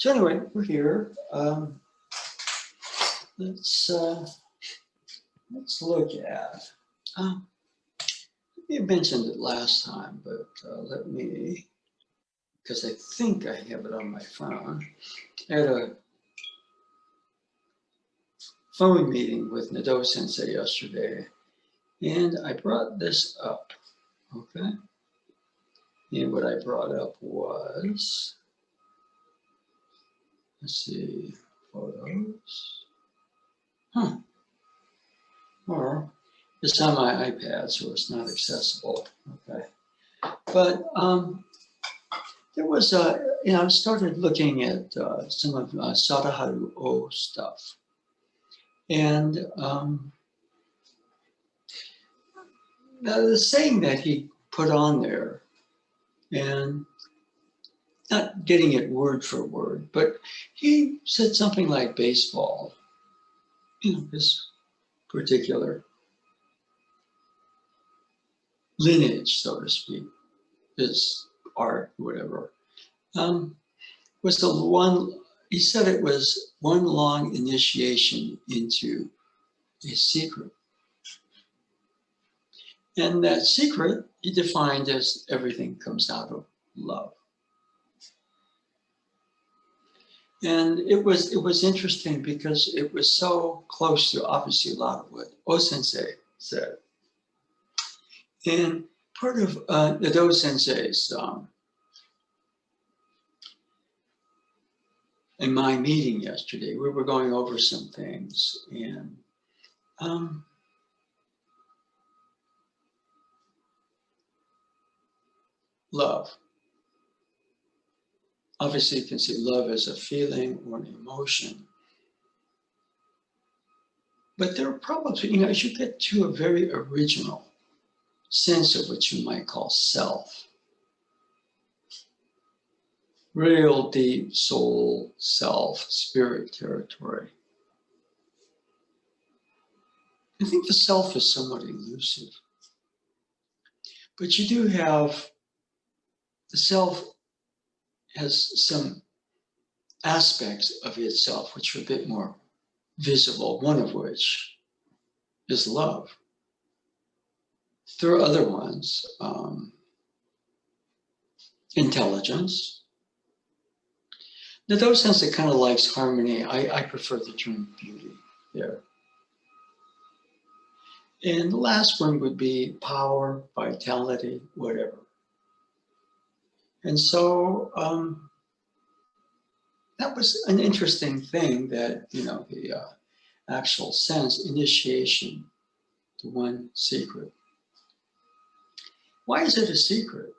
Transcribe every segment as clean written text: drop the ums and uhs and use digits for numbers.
So anyway, we're here. Let's look at. You mentioned it last time, but let me, because I think I have it on my phone. I had a phone meeting with Nado Sensei yesterday, and I brought this up. Okay, and what I brought up was, let's see, photos. Or it's on my iPad, so it's not accessible. Okay, but there was I started looking at some of Sadaharu O stuff, and the saying that he put on there, and not getting it word for word, but he said something like baseball, this particular lineage, so to speak, this art, whatever, was the one, he said it was one long initiation into a secret. And that secret he defined as everything comes out of love. And it was interesting because it was so close to obviously a lot of what O-sensei said. And part of the Do-sensei's, in my meeting yesterday, we were going over some things, and love. Obviously, you can see love as a feeling or an emotion. But there are probably, as you get to a very original sense of what you might call self, real deep soul, self, spirit territory. I think the self is somewhat elusive. But you do have, the self has some aspects of itself which are a bit more visible, one of which is love. There are other ones, intelligence. Now, those sense that kind of likes harmony, I prefer the term beauty there. And the last one would be power, vitality, whatever. And so that was an interesting thing that, the actual sense, initiation to one secret. Why is it a secret?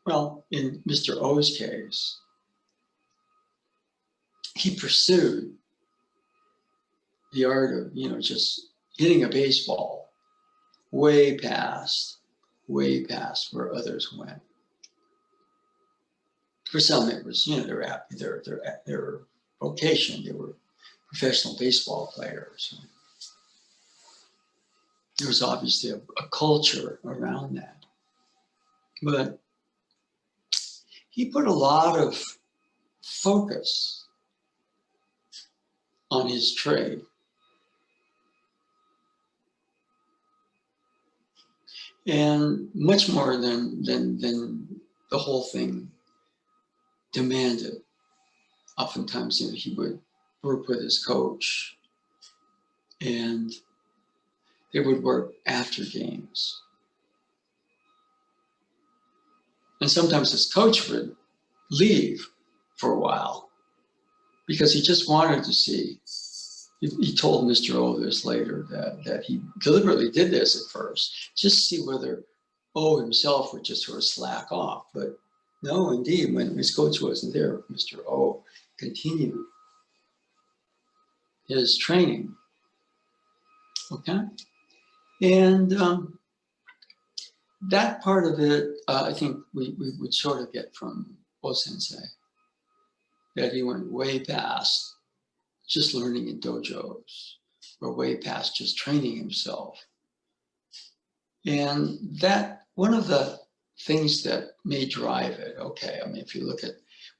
Well, in Mr. O's case, he pursued the art of, just hitting a baseball way past where others went. For some, it was, their vocation. They were professional baseball players. There was obviously a culture around that. But he put a lot of focus on his trade. And much more than the whole thing demanded. Oftentimes, he would work with his coach, and they would work after games. And sometimes his coach would leave for a while because he just wanted to see. He told Mr. O this later that he deliberately did this at first, just to see whether O himself would just sort of slack off. But no, indeed, when his coach wasn't there, Mr. O continued his training. Okay? And that part of it, I think we would sort of get from O-sensei, that he went way past just learning in dojos, or way past just training himself. And that, one of the things that may drive it, okay, I mean, if you look at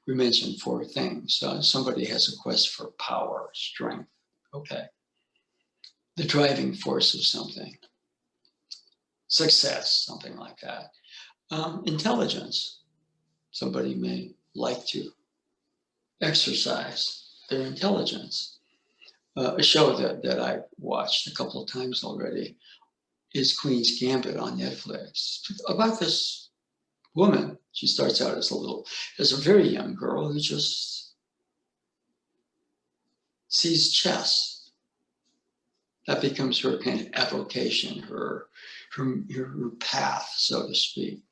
we mentioned 4 things. Somebody has a quest for power, strength. Okay. The driving force of something. Success, something like that. Intelligence. Somebody may like to exercise their intelligence. A show that I watched a couple of times already is Queen's Gambit on Netflix. About this woman. She starts out as a very young girl who just sees chess. That becomes her kind of avocation, her path, so to speak.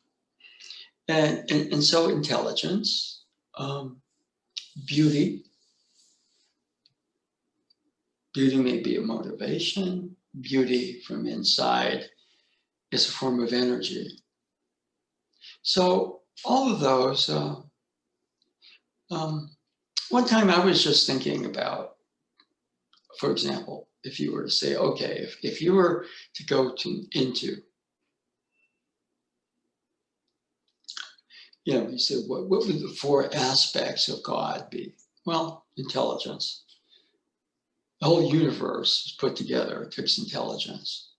And so intelligence, beauty. Beauty may be a motivation. Beauty from inside is a form of energy. So all of those, one time I was just thinking about, for example, if you were to say, okay, if you were to go into, you said, what would the 4 aspects of God be? Well, intelligence. The whole universe is put together. It takes intelligence.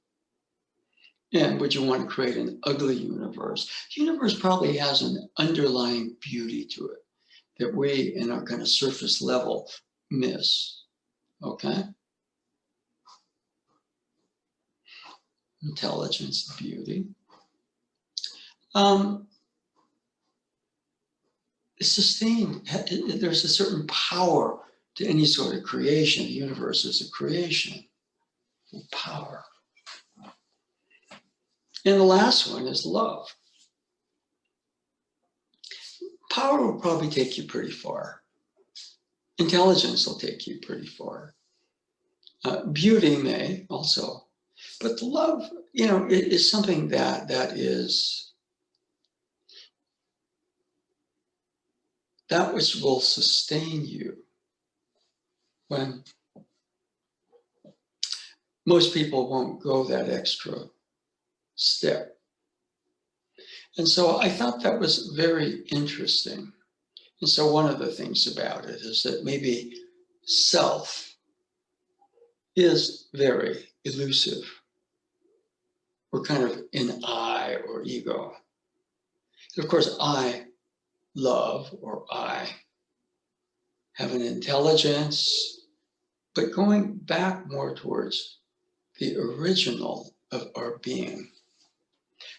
And would you want to create an ugly universe? The universe probably has an underlying beauty to it that we, in our kind of surface level, miss. Okay? Intelligence, beauty. Sustained. There's a certain power to any sort of creation. The universe is a creation. Power. And the last one is love. Power will probably take you pretty far. Intelligence will take you pretty far. Beauty may also. But the love, it is something that is, that which will sustain you when most people won't go that extra step. And so I thought that was very interesting. And so one of the things about it is that maybe self is very elusive. We're kind of in I or ego. Of course, I love or I have an intelligence, but going back more towards the original of our being,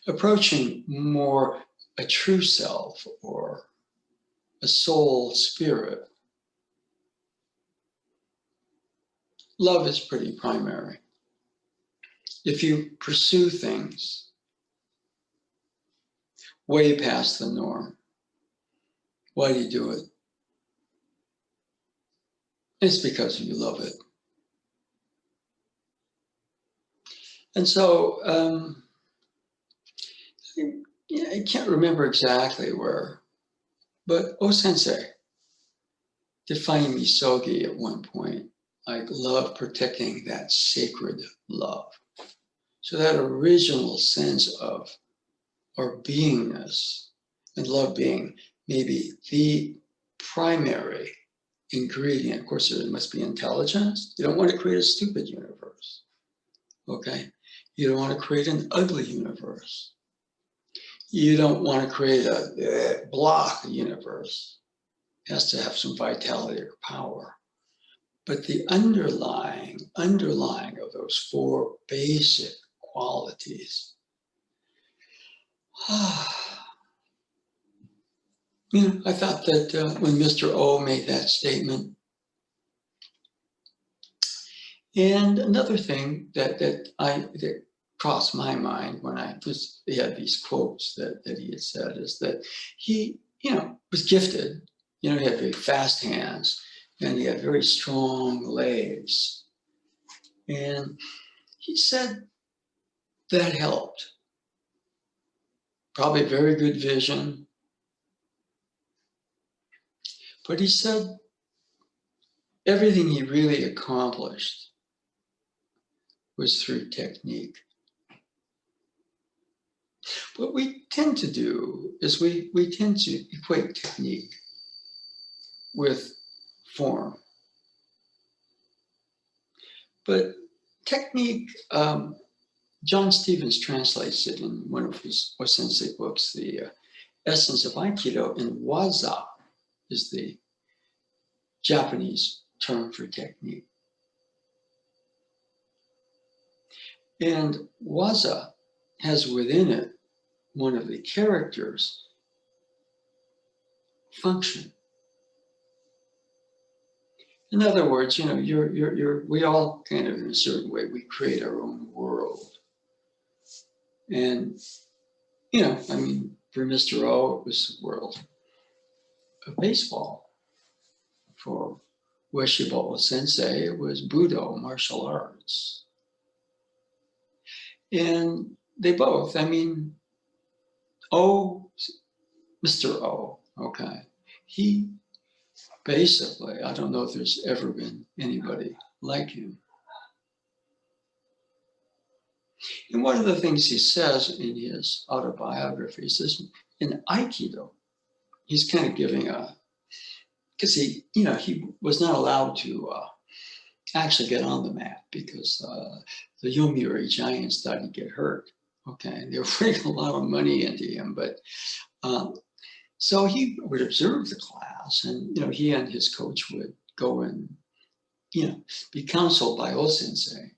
approaching more a true self or a soul spirit. Love is pretty primary. If you pursue things way past the norm, why do you do it? It's because you love it. And so, I can't remember exactly where, but O-sensei defined misogi at one point, like love protecting that sacred love. So that original sense of our beingness, and love being maybe the primary ingredient. Of course, there must be intelligence. You don't want to create a stupid universe, okay? You don't want to create an ugly universe. You don't want to create a block universe. It has to have some vitality or power. But the underlying of those 4 basic qualities, I thought that when Mr. O made that statement, and another thing that crossed my mind when he had these quotes that he had said is that he, was gifted. He had very fast hands and he had very strong legs. And he said that helped. Probably very good vision. But he said everything he really accomplished was through technique. What we tend to do is we tend to equate technique with form. But technique, John Stevens translates it in one of his Osensei books, The Essence of Aikido, and waza is the Japanese term for technique. And waza has within it one of the characters, function. In other words, you know, we all kind of, in a certain way, we create our own world. And, you know, I mean, for Mr. O, it was the world of baseball. For Ueshiba Sensei, it was Budo, martial arts. And they both, I mean, Mr. O, okay, he basically, I don't know if there's ever been anybody like him. And one of the things he says in his autobiography is in Aikido, he's kind of giving because he was not allowed to actually get on the mat because the Yomiuri Giants thought he'd get hurt. Okay, and they were putting a lot of money into him, but so he would observe the class, and you know, he and his coach would go and be counseled by O-sensei.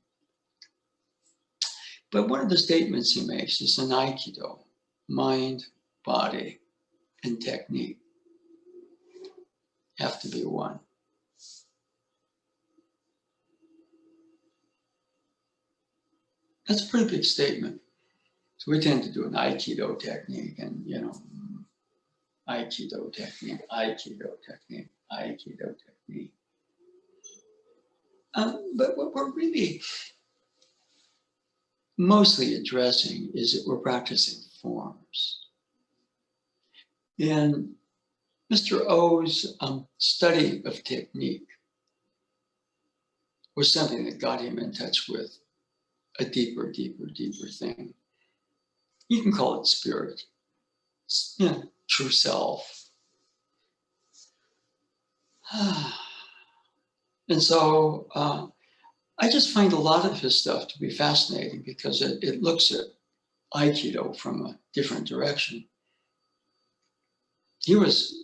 But one of the statements he makes is in Aikido, mind, body, and technique have to be one. That's a pretty big statement. So we tend to do an Aikido technique and, you know, Aikido technique, Aikido technique, Aikido technique. But what we're really mostly addressing is that we're practicing forms. And Mr. O's study of technique was something that got him in touch with a deeper thing. You can call it spirit, true self. And so I just find a lot of his stuff to be fascinating because it looks at Aikido from a different direction. He was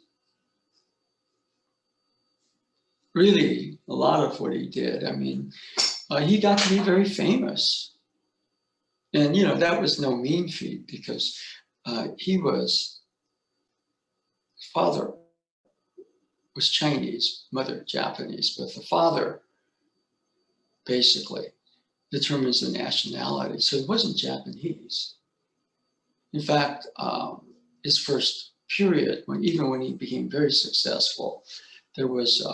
really, a lot of what he did, I mean, he got to be very famous. And, you know, that was no mean feat because his father was Chinese, mother Japanese, but the father basically determines the nationality. So he wasn't Japanese. In fact, his first period, even when he became very successful, there was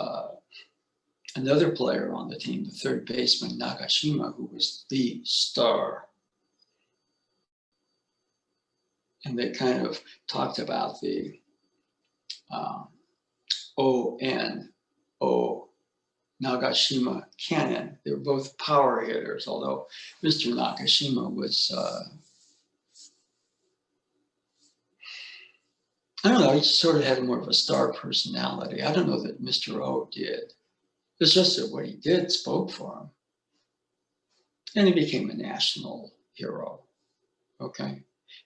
another player on the team, the third baseman, Nagashima, who was the star. And they kind of talked about the O-N-O Nagashima canon. They were both power hitters, although Mr. Nagashima was, I don't know, he sort of had more of a star personality. I don't know that Mr. O did. It's just that what he did spoke for him. And he became a national hero, okay?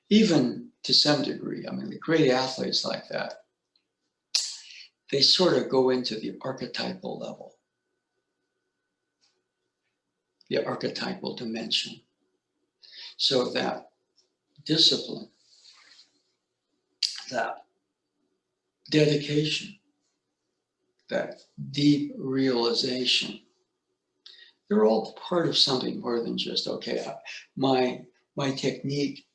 Even to some degree, I mean, the great athletes like that, they sort of go into the archetypal level, the archetypal dimension. So that discipline, that dedication, that deep realization, they're all part of something more than just, okay, my technique,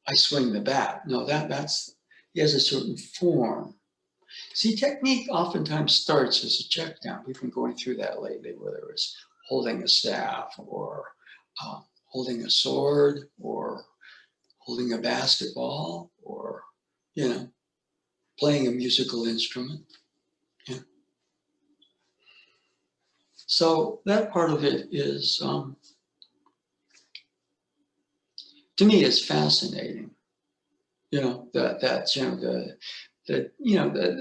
I swing the bat. No, that's, he has a certain form. See, technique oftentimes starts as a check down. We've been going through that lately, whether it's holding a staff or holding a sword or holding a basketball or, you know, playing a musical instrument. Yeah. So that part of it is, to me, is fascinating. You know, the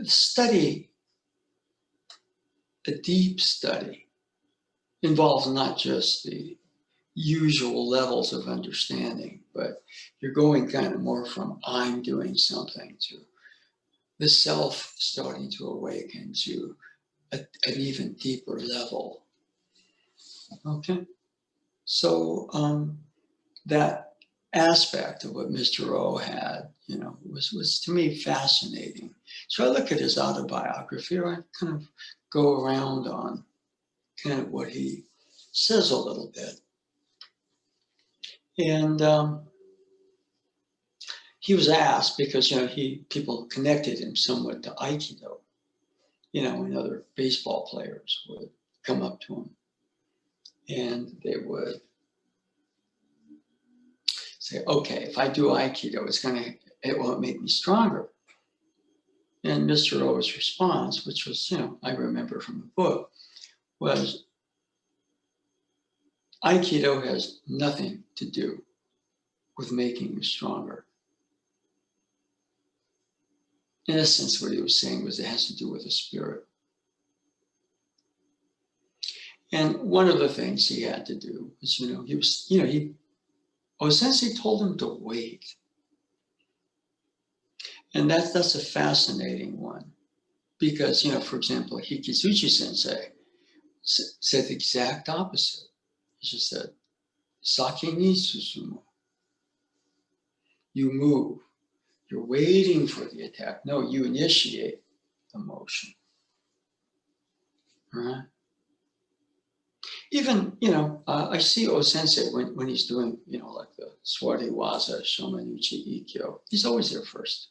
study a deep study involves not just the usual levels of understanding, but you're going kind of more from I'm doing something to the self starting to awaken to an even deeper level. Okay, so that aspect of what Mr. O had, was to me fascinating. So I look at his autobiography, or I kind of go around on kind of what he says a little bit. And he was asked because, people connected him somewhat to Aikido, and other baseball players would come up to him and they would say, okay, if I do Aikido, it won't make me stronger. And Mr. O's response, which was, I remember from the book, was Aikido has nothing to do with making you stronger. In essence, what he was saying was it has to do with the spirit. And one of the things he had to do was, Sensei told him to wait. And that's a fascinating one. Because, for example, Hikizuchi Sensei said the exact opposite. He just said, Saki ni susumu. You move. You're waiting for the attack. No, you initiate the motion. Right? Even, I see O-sensei when he's doing, like the Swati Waza, Shomanuchi Ikkyo, he's always there first,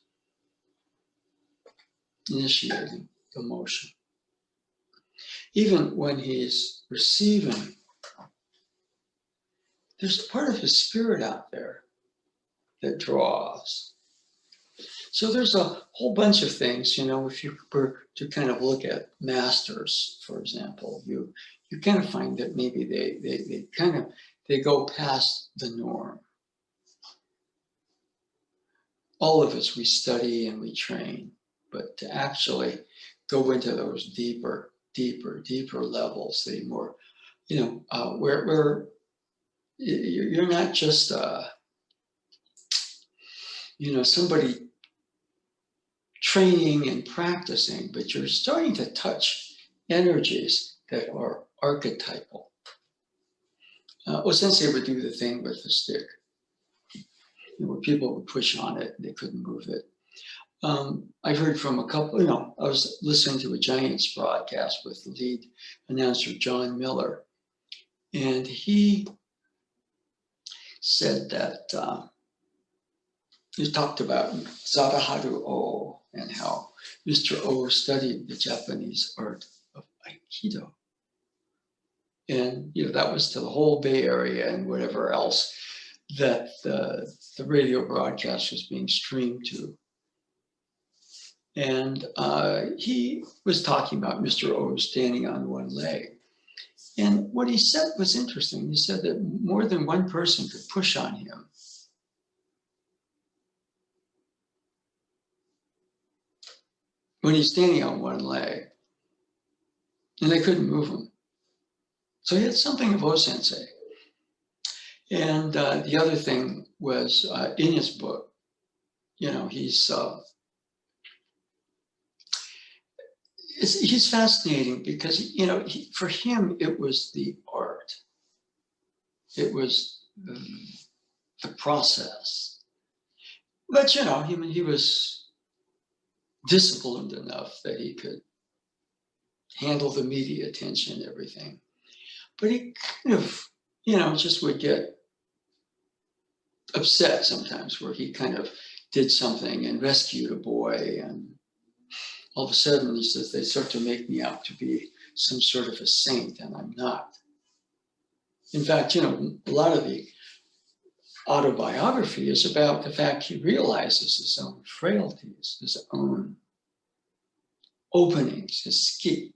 initiating the motion. Even when he's receiving, there's a part of his spirit out there that draws. So there's a whole bunch of things, if you were to kind of look at masters, for example, you kind of find that maybe they go past the norm. All of us, we study and we train, but to actually go into those deeper levels, the more, where you're not just, somebody training and practicing, but you're starting to touch energies that are archetypal. O-sensei would do the thing with the stick, where people would push on it and they couldn't move it. I heard from a couple, I was listening to a Giants broadcast with the lead announcer, John Miller, and he said that he talked about Sadaharu O and how Mr. O studied the Japanese art of Aikido. And, that was to the whole Bay Area and whatever else that the radio broadcast was being streamed to. And he was talking about Mr. O standing on one leg. And what he said was interesting. He said that more than one person could push on him. When he's standing on one leg, and they couldn't move him. So he had something of O-sensei. And the other thing was in his book, he's fascinating because, for him, it was the art. It was the process. But, he was disciplined enough that he could handle the media attention and everything. But he kind of, just would get upset sometimes where he kind of did something and rescued a boy, and all of a sudden he says they start to make me out to be some sort of a saint, and I'm not. In fact, a lot of the autobiography is about the fact he realizes his own frailties, his own openings, his ski.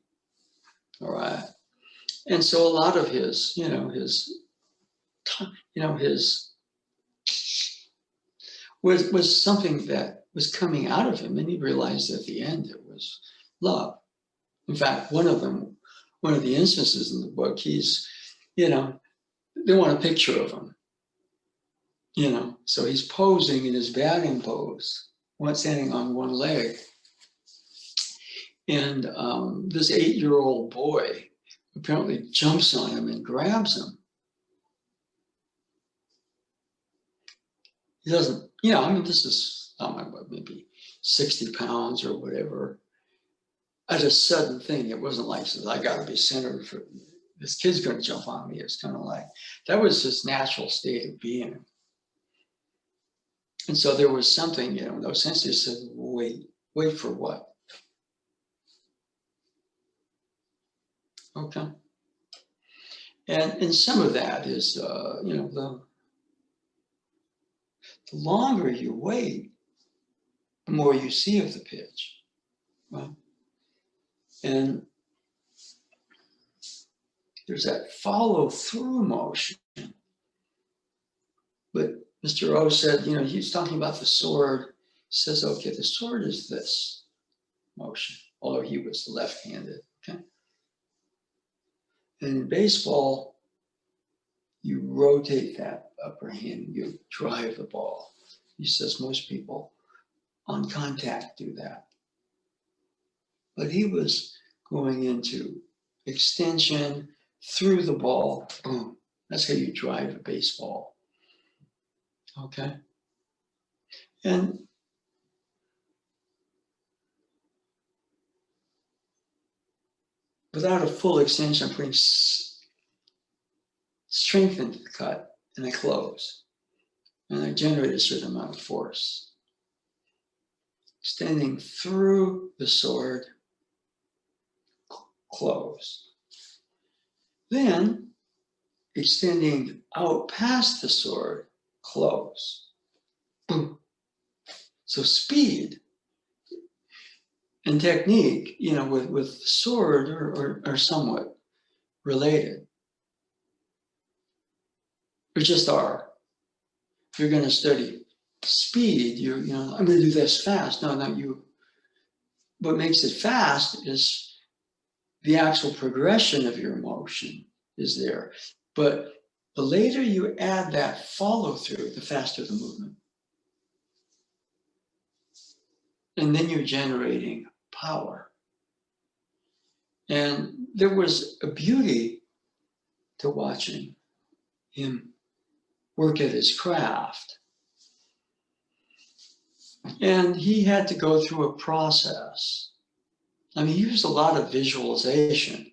All right. And so a lot of his, was something that was coming out of him, and he realized at the end it was love. In fact, one of them one of the instances in the book, he's, you know, they want a picture of him, you know, so he's posing in his batting pose, standing on one leg. And this 8-year-old boy apparently jumps on him and grabs him. He doesn't, you know, I mean, this is, I don't know, maybe 60 pounds or whatever. At a sudden thing, it wasn't like, I got to be centered for this kid's going to jump on me. It's kind of like, that was his natural state of being. And so there was something, you know, in those sense, he said, wait for what? Okay. And some of that is, you know, the longer you wait, the more you see of the pitch. Right? And there's that follow through motion. But Mr. O said, you know, he's talking about the sword. He says, okay, the sword is this motion, although he was left-handed. Okay. And in baseball, you rotate that upper hand, you drive the ball. He says most people on contact do that. But he was going into extension through the ball, boom. That's how you drive a baseball. Okay. And without a full extension, I'm putting strength into the cut and I close. And I generate a certain amount of force. Extending through the sword, close. Then extending out past the sword, close. Boom. So speed and technique, you know, with sword are somewhat related. Or just are. If you're going to study speed, you know, I'm going to do this fast. No, you. What makes it fast is the actual progression of your motion is there. But the later you add that follow through, the faster the movement. And then you're generating power. And there was a beauty to watching him work at his craft. And he had to go through a process. I mean, he used a lot of visualization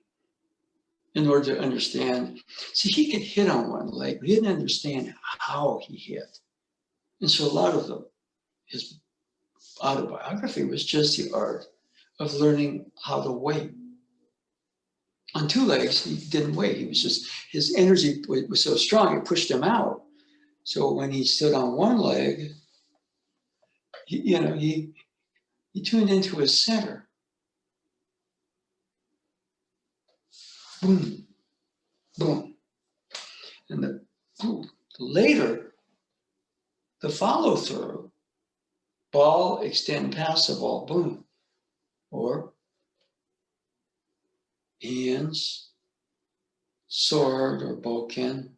in order to understand. See, he could hit on one leg, but he didn't understand how he hit. And so a lot of his autobiography was just the art of learning how to wait. On two legs, he didn't wait. He was just, his energy was so strong, it pushed him out. So when he stood on one leg, he tuned into his center. Boom, boom. And later, the follow through, ball, extend past the ball, boom. Or hands, sword or bokken,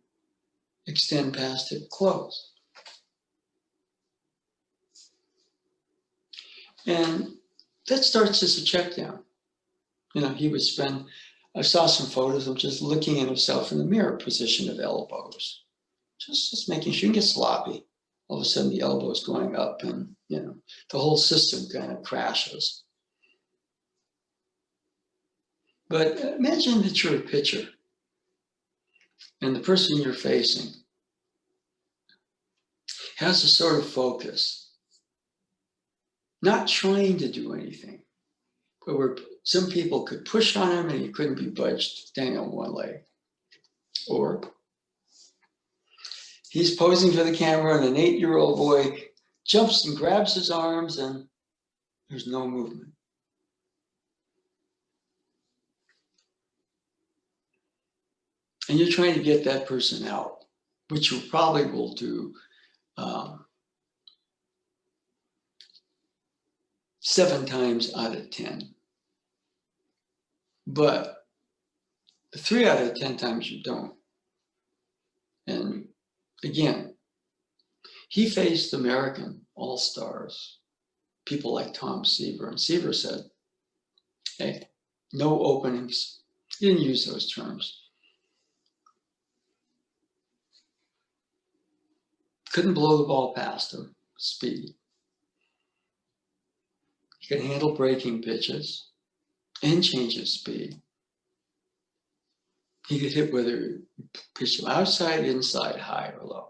extend past it, close. And that starts as a check down. You know, he would spend, I saw some photos of just looking at himself in the mirror, position of elbows. Just making sure you can get sloppy. All of a sudden the elbow is going up and, you know, the whole system kind of crashes. But imagine that you're a pitcher and the person you're facing has a sort of focus, not trying to do anything, but where some people could push on him and he couldn't be budged, standing on one leg. Or he's posing for the camera and an 8-year-old boy jumps and grabs his arms and there's no movement. And you're trying to get that person out, which you probably will do 7 times out of 10. But 3 out of 10 times you don't. And again, he faced American all-stars, people like Tom Seaver, and Seaver said, hey, no openings. He didn't use those terms. Couldn't blow the ball past him, speed. He could handle breaking pitches and change his speed. He could hit whether you pitch him outside, inside, high, or low.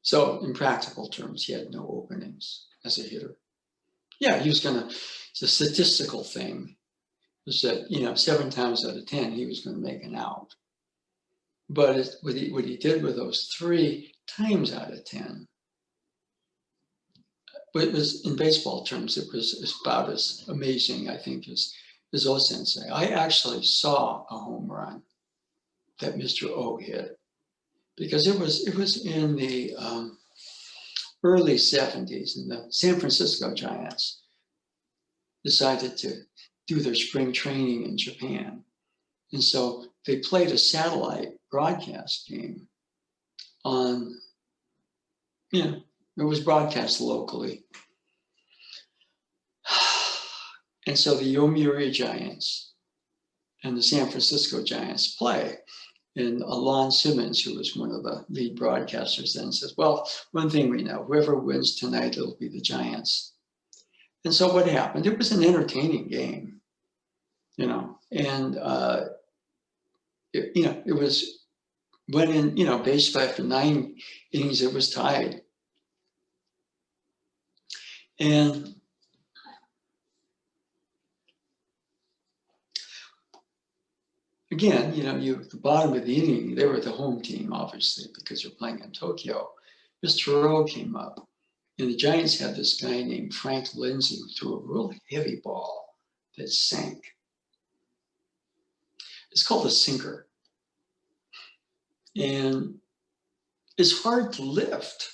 So in practical terms, he had no openings as a hitter. Yeah, he was gonna, it's a statistical thing. It was that, 7 times out of 10, he was gonna make an out. But what he did with those 3 times out of 10, but it was, in baseball terms, it was about as amazing, I think, as O Sensei. I actually saw a home run that Mr. O hit, because it was in the early 70s, and the San Francisco Giants decided to do their spring training in Japan. And so they played a satellite broadcast game on, it was broadcast locally. And so the Yomiuri Giants and the San Francisco Giants play. And Lon Simmons, who was one of the lead broadcasters then, says, well, one thing we know, whoever wins tonight, it'll be the Giants. And so what happened? It was an entertaining game, and it was, when in, basically after 9 innings, it was tied. And again, at the bottom of the inning, they were the home team, obviously, because you're playing in Tokyo. Mr. O came up, and the Giants had this guy named Frank Lindsay who threw a real heavy ball that sank. It's called a sinker. And it's hard to lift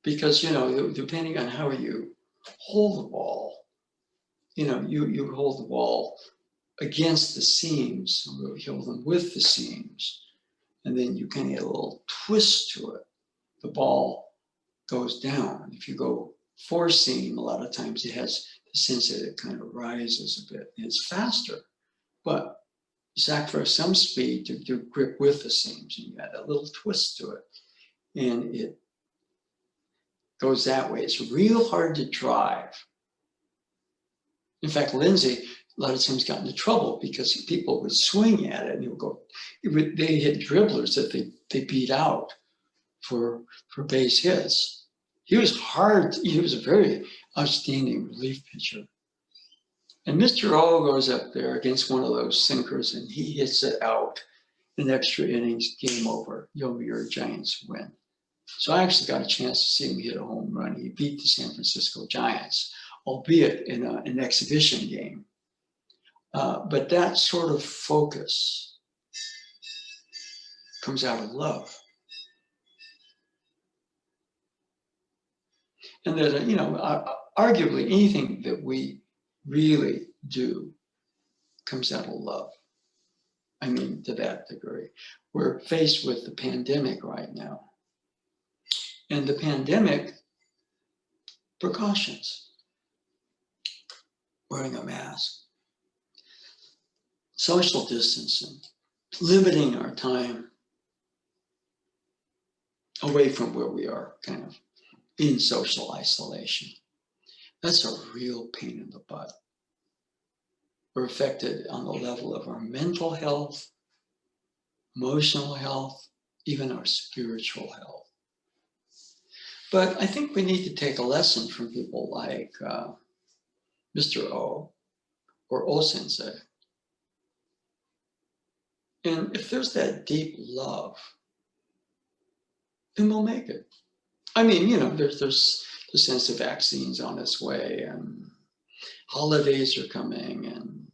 because, depending on how you hold the ball, you hold the ball against the seams, or you hold them with the seams, and then you can get a little twist to it. The ball goes down. If you go 4 seam, a lot of times it has the sense that it kind of rises a bit, and it's faster, but you sacrifice some speed to grip with the seams, and you add a little twist to it, and it goes that way. It's real hard to drive. In fact, Lindsay a lot of times got into trouble because people would swing at it, and they hit dribblers that they beat out for base hits. He was a very outstanding relief pitcher. And Mr. O goes up there against one of those sinkers, and he hits it out in extra innings, game over. Yomiuri Giants win. So I actually got a chance to see him hit a home run. He beat the San Francisco Giants, albeit in an exhibition game. But that sort of focus comes out of love. And that, arguably anything that we really do comes out of love. I mean, to that degree. We're faced with the pandemic right now. And the pandemic, precautions, wearing a mask, social distancing, limiting our time away from where we are, kind of in social isolation. That's a real pain in the butt. We're affected on the level of our mental health, emotional health, even our spiritual health. But I think we need to take a lesson from people like Mr. O or O Sensei. And if there's that deep love, then we'll make it. I mean, there's the sense of vaccines on its way, and holidays are coming, and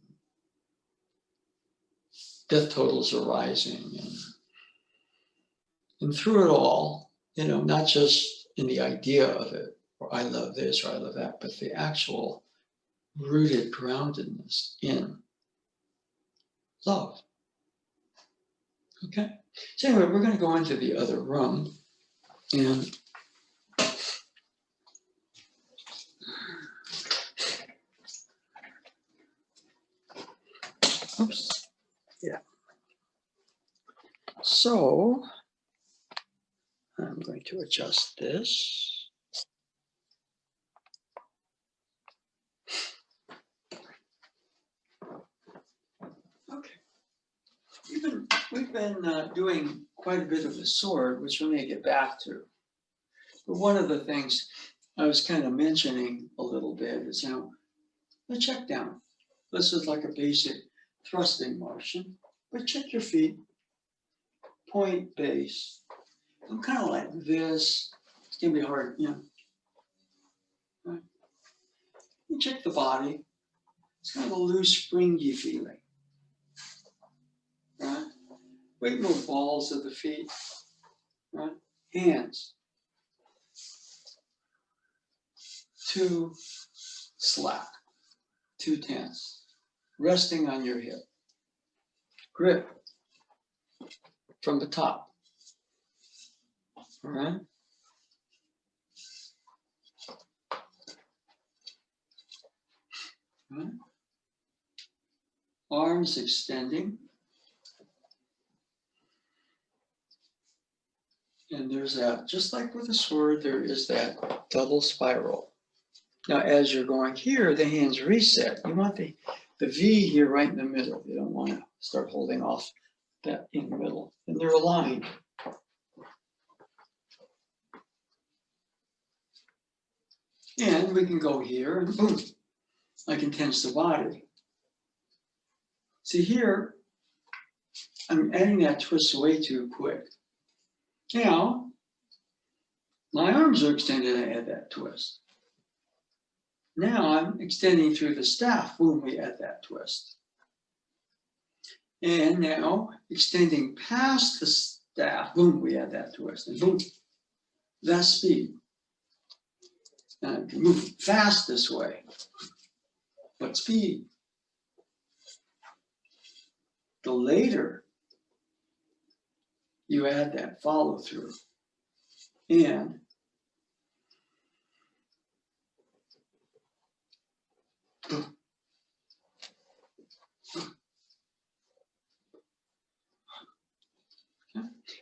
death totals are rising. And through it all, not just in the idea of it, or I love this or I love that, but the actual rooted groundedness in love. Okay? So anyway, we're going to go into the other room. And oops. Yeah. So I'm going to adjust this. Okay. We've been doing quite a bit of the sword, which we may get back to. But one of the things I was kind of mentioning a little bit is, the check down. This is like a basic thrusting motion, but check your feet, point, base. I'm kind of like this. It's gonna be hard, Right? You check the body. It's kind of a loose, springy feeling. Right? Weight move balls of the feet. Right? Hands. Too slack, too tense. Resting on your hip. Grip from the top. All right? Right? Arms extending. And there's that, just like with a sword, there is that double spiral. Now, as you're going here, the hands reset. You want the V here right in the middle. You don't want to start holding off that in the middle. And they're aligned. And we can go here and boom, I can tense the body. See here, I'm adding that twist way too quick. Now, my arms are extended, I add that twist. Now I'm extending through the staff, boom, we add that twist. And now extending past the staff, boom, we add that twist, and boom, that's speed. And I can move fast this way, but speed. The later you add that follow through, and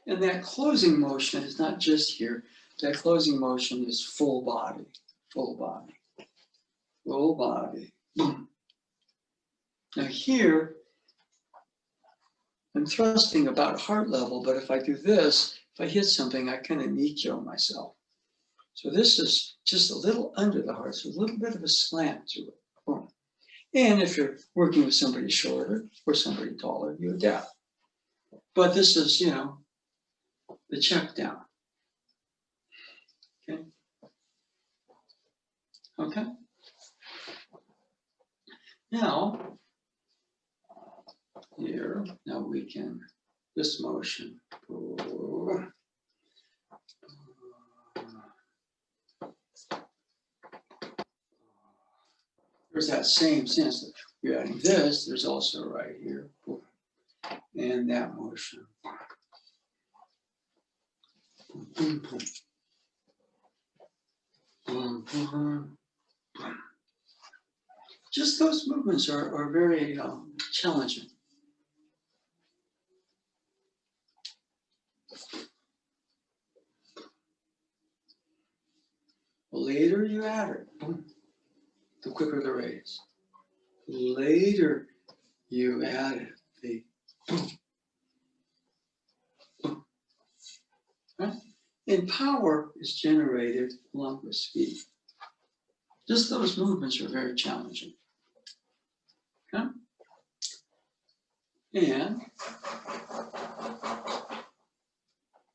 that closing motion is not just here. That closing motion is full body, full body, full body. Boom. Now here, I'm thrusting about heart level, but if I do this, if I hit something, I kind of nicho myself. So this is just a little under the heart, so a little bit of a slant to it. Boom. And if you're working with somebody shorter or somebody taller, you adapt. But this is, the check down. Okay. Okay. Now, here, now we can, this motion. There's that same sense that you're adding this, there's also right here. And that motion. Boom, boom. Boom, boom, boom. Just those movements are very challenging. The later you add it, boom, the quicker the raise. The later you add it, the boom, boom. Right? And power is generated along with speed. Just those movements are very challenging. Okay? And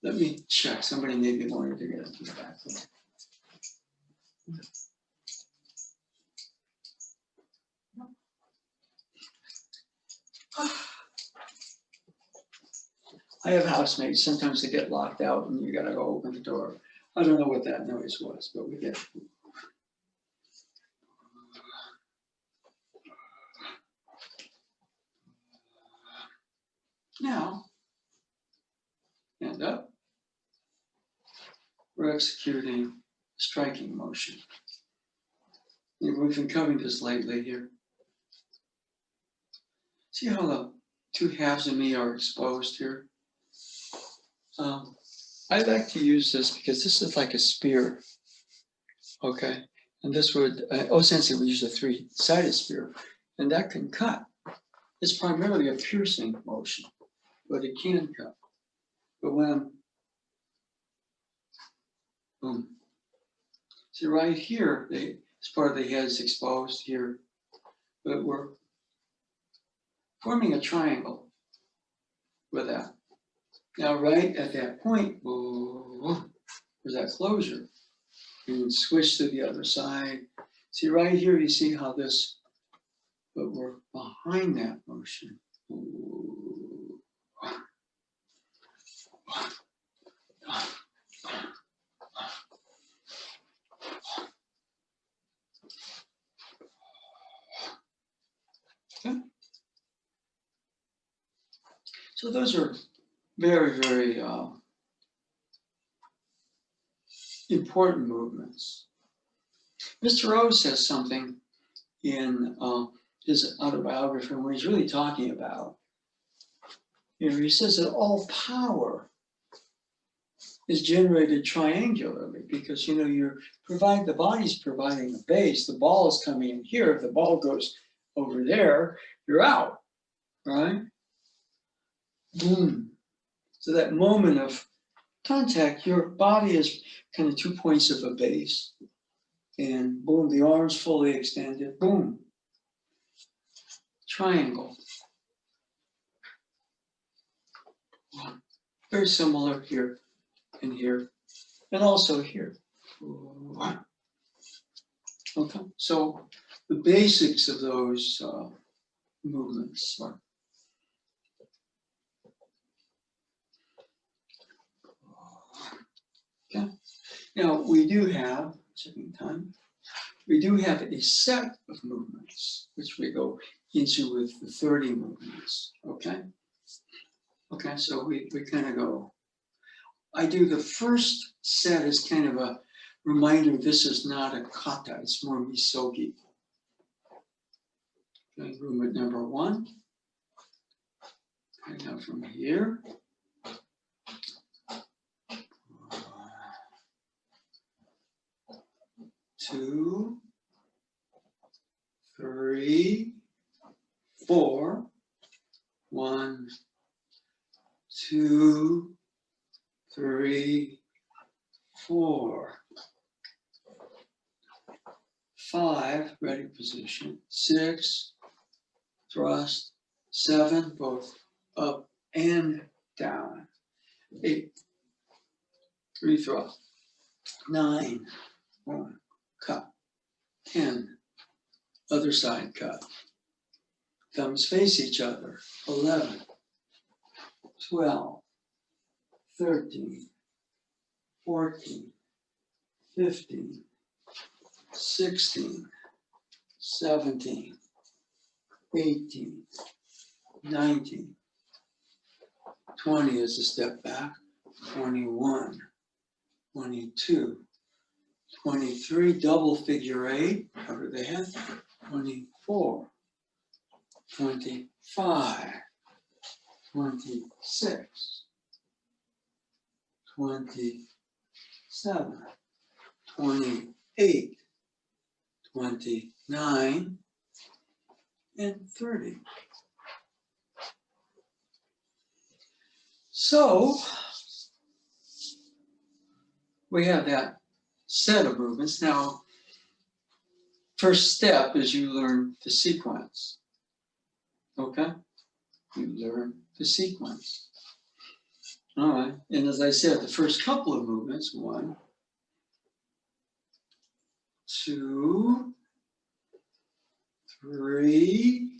let me check. Somebody maybe wanted to get into the back. I have housemates. Sometimes they get locked out and you gotta go open the door. I don't know what that noise was, but we get. Now, hand up. We're executing striking motion. We've been covering this lately here. See how the two halves of me are exposed here? I like to use this because this is like a spear, okay? And this would, sensei would use a three-sided spear, and that can cut. It's primarily a piercing motion, but it can cut. But when I'm, boom. See right here, this part of the head is exposed here, but we're forming a triangle with that. Now, right at that point, there's that closure. You can switch to the other side. See right here, you see how this, but we're behind that motion. Okay. So those are very, very important movements. Mr. O says something in his autobiography when he's really talking about, he says that all power is generated triangularly because, the body's providing a base, the ball is coming in here, if the ball goes over there, you're out, right? Boom. So that moment of contact, your body is kind of 2 points of a base. And boom, the arms fully extended, boom. Triangle. Very similar here and here, and also here. Okay, so the basics of those movements are okay. Now we do have, we do have a set of movements, which we go into with the 30 movements, okay? Okay, so we kind of go, I do the first set as kind of a reminder, this is not a kata, it's more misogi. Okay, movement number 1. Okay, now from here. 2, 3, 4. 1, 2, 3, 4. 5, ready position. 6, thrust. 7, both up and down. 8, rethrust. 9, 1, cut. 10, other side cut. Thumbs face each other. 11, 12, 13, 14, 15, 16, 17, 18, 19, 20 is a step back, 21, 22, 23, double figure 8, cover the head, 24, 25, 26, 27, 28, 29, and 30. So we have that set of movements. Now, first step is you learn the sequence. Okay? You learn the sequence. All right. And as I said, the first couple of movements, 1, 2, 3,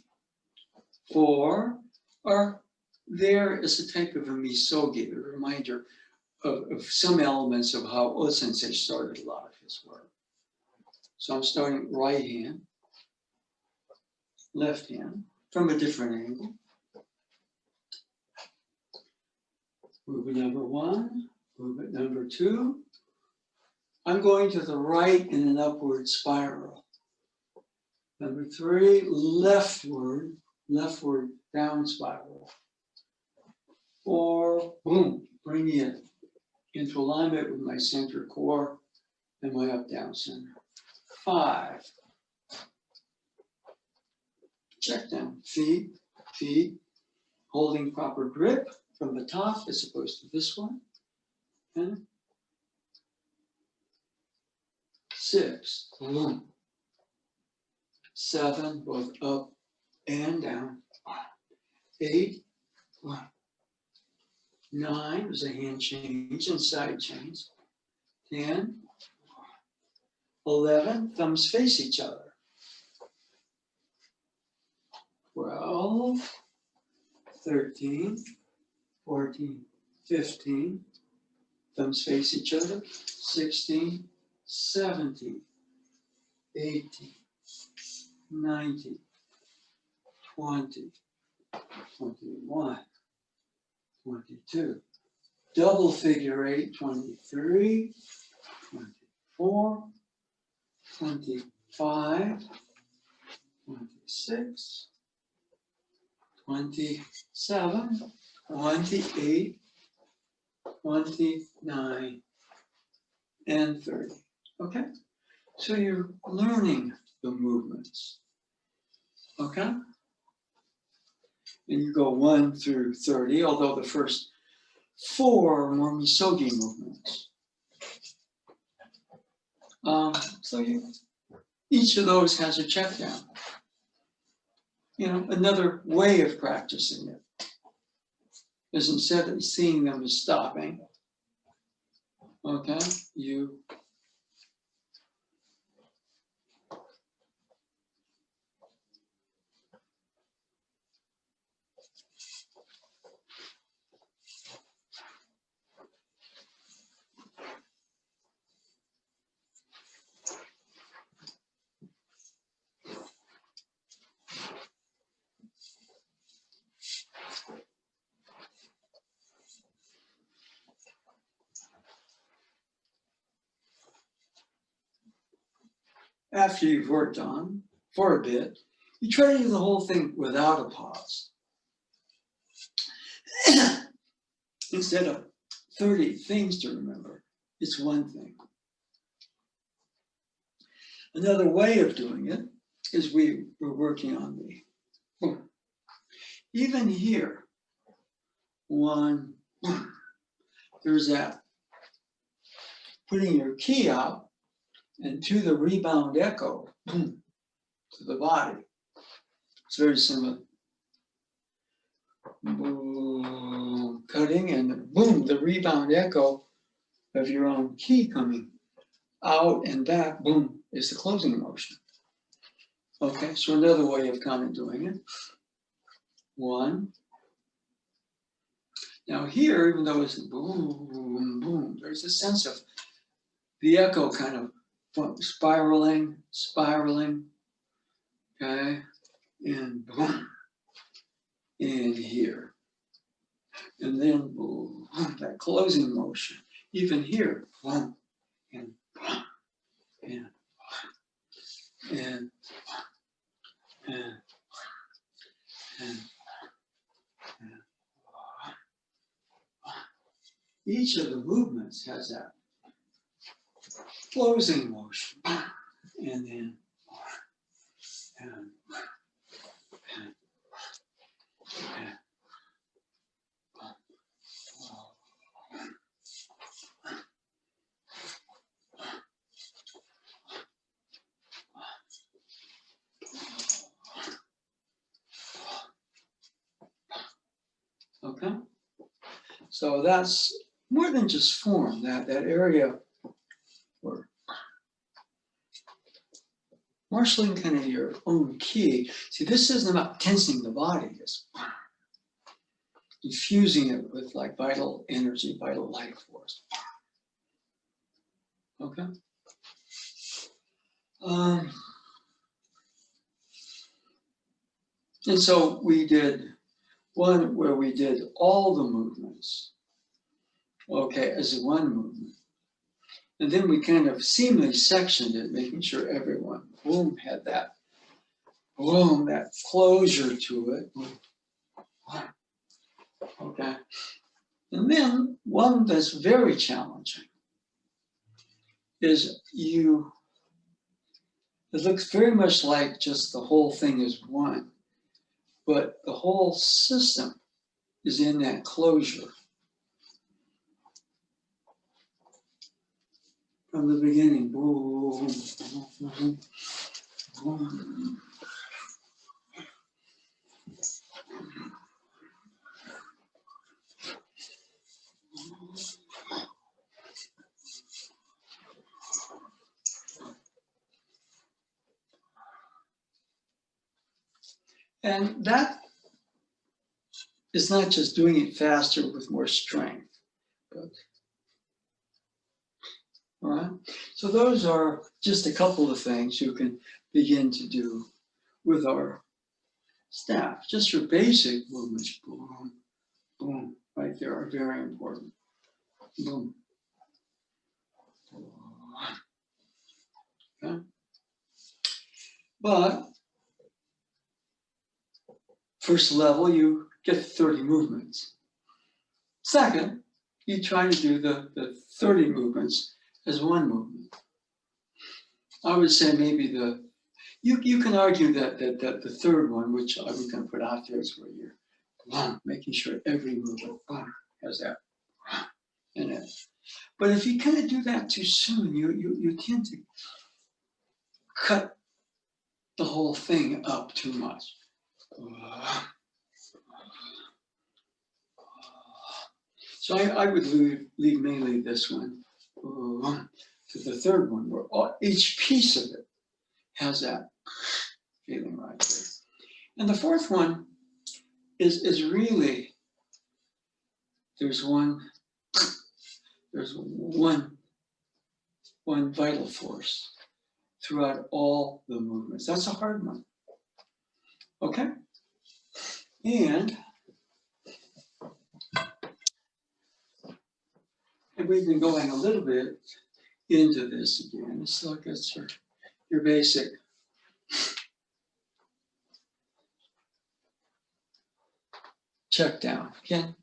4, are there as a type of a misogi, a reminder of some elements of how O-sensei started a lot of his work. So I'm starting right hand, left hand, from a different angle. Movement number 1, movement number 2. I'm going to the right in an upward spiral. Number 3, leftward down spiral. 4, boom, bring it into alignment with my center core and my up down center. 5, check down, feet, holding proper grip from the top as opposed to this one. And 6, boom. 7, both up and down. 8, 9, there's a hand change and side change. 10, 11, thumbs face each other. 12, 13, 14, 15, thumbs face each other. 16, 17, 18, 19, 20, 21, 22, double figure 8, 23, 24, 25, 26, 27, 28, 29, and 30. Okay? So you're learning the movements. Okay? And you go 1 through 30, although the first 4 are more misogi movements. So each of those has a check down. You know, another way of practicing it is instead of seeing them as stopping, okay, you after you've worked on for a bit, you try to do the whole thing without a pause. Instead of 30 things to remember, it's one thing. Another way of doing it is we're working on the, even here, 1, there's that, putting your ki out and to the rebound echo, boom, to the body. It's very similar. Boom, cutting and boom, the rebound echo of your own ki coming out and back, boom, is the closing motion. Okay, so another way of kind of doing it. 1. Now here, even though it's boom, boom, boom, there's a sense of the echo kind of spiraling, okay, and boom, and here. And then boom, that closing motion, even here, boom, and boom, and each of the movements has that closing motion, and then and okay, so that's more than just form. That area where marshaling kind of your own ki. See, this isn't about tensing the body. It's infusing it with like vital energy, vital life force. Okay. And so we did one where we did all the movements okay, as one movement. And then we kind of seamlessly sectioned it, making sure everyone, boom, had that, boom, that closure to it. Okay. And then one that's very challenging is it looks very much like just the whole thing is one, but the whole system is in that closure. From the beginning, boom, boom, boom. And that is not just doing it faster with more strength, but all right. So those are just a couple of things you can begin to do with our staff. Just your basic movements, boom, boom, right there are very important. Boom. Okay. But first level, you get 30 movements. Second, you try to do the 30 movements as one movement. I would say maybe you can argue that the third one, which I was going to put out there, is where you're making sure every movement has that in it. But if you kind of do that too soon, you tend to cut the whole thing up too much. So I would leave mainly this one to the third one, where each piece of it has that feeling right there. And the fourth one is really, there's one vital force throughout all the movements. That's a hard one. Okay? And we've been going a little bit into this again. Let's look at your basic. Check down. Again,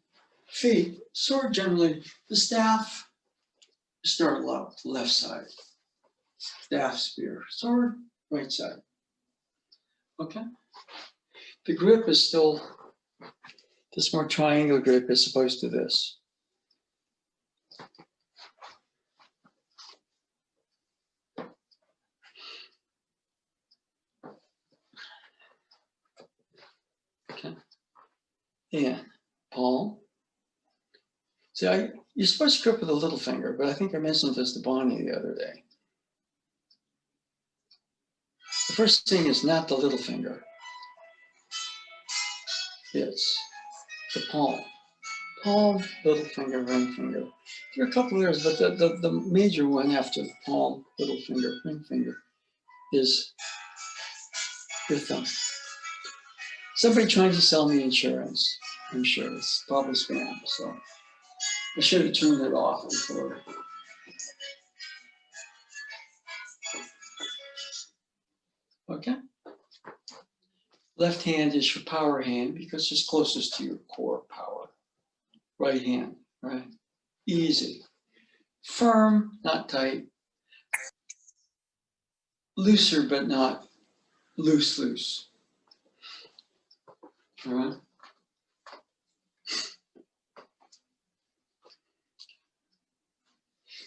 feet, sword generally, the staff, start left side. Staff, spear, sword, right side. Okay? The grip is still this more triangular grip as opposed to this. Okay. And palm. See, you're supposed to grip with the little finger, but I think I mentioned this to Bonnie the other day. The first thing is not the little finger. It's the palm. Palm, little finger, ring finger. There are a couple others, but the major one after the palm, little finger, ring finger is your thumb. Somebody trying to sell me insurance. I'm sure it's probably spam, so I should have turned it off before. Okay. Left hand is your power hand because it's closest to your core power. Right hand, right? Easy. Firm, not tight. Looser, but not loose. All right?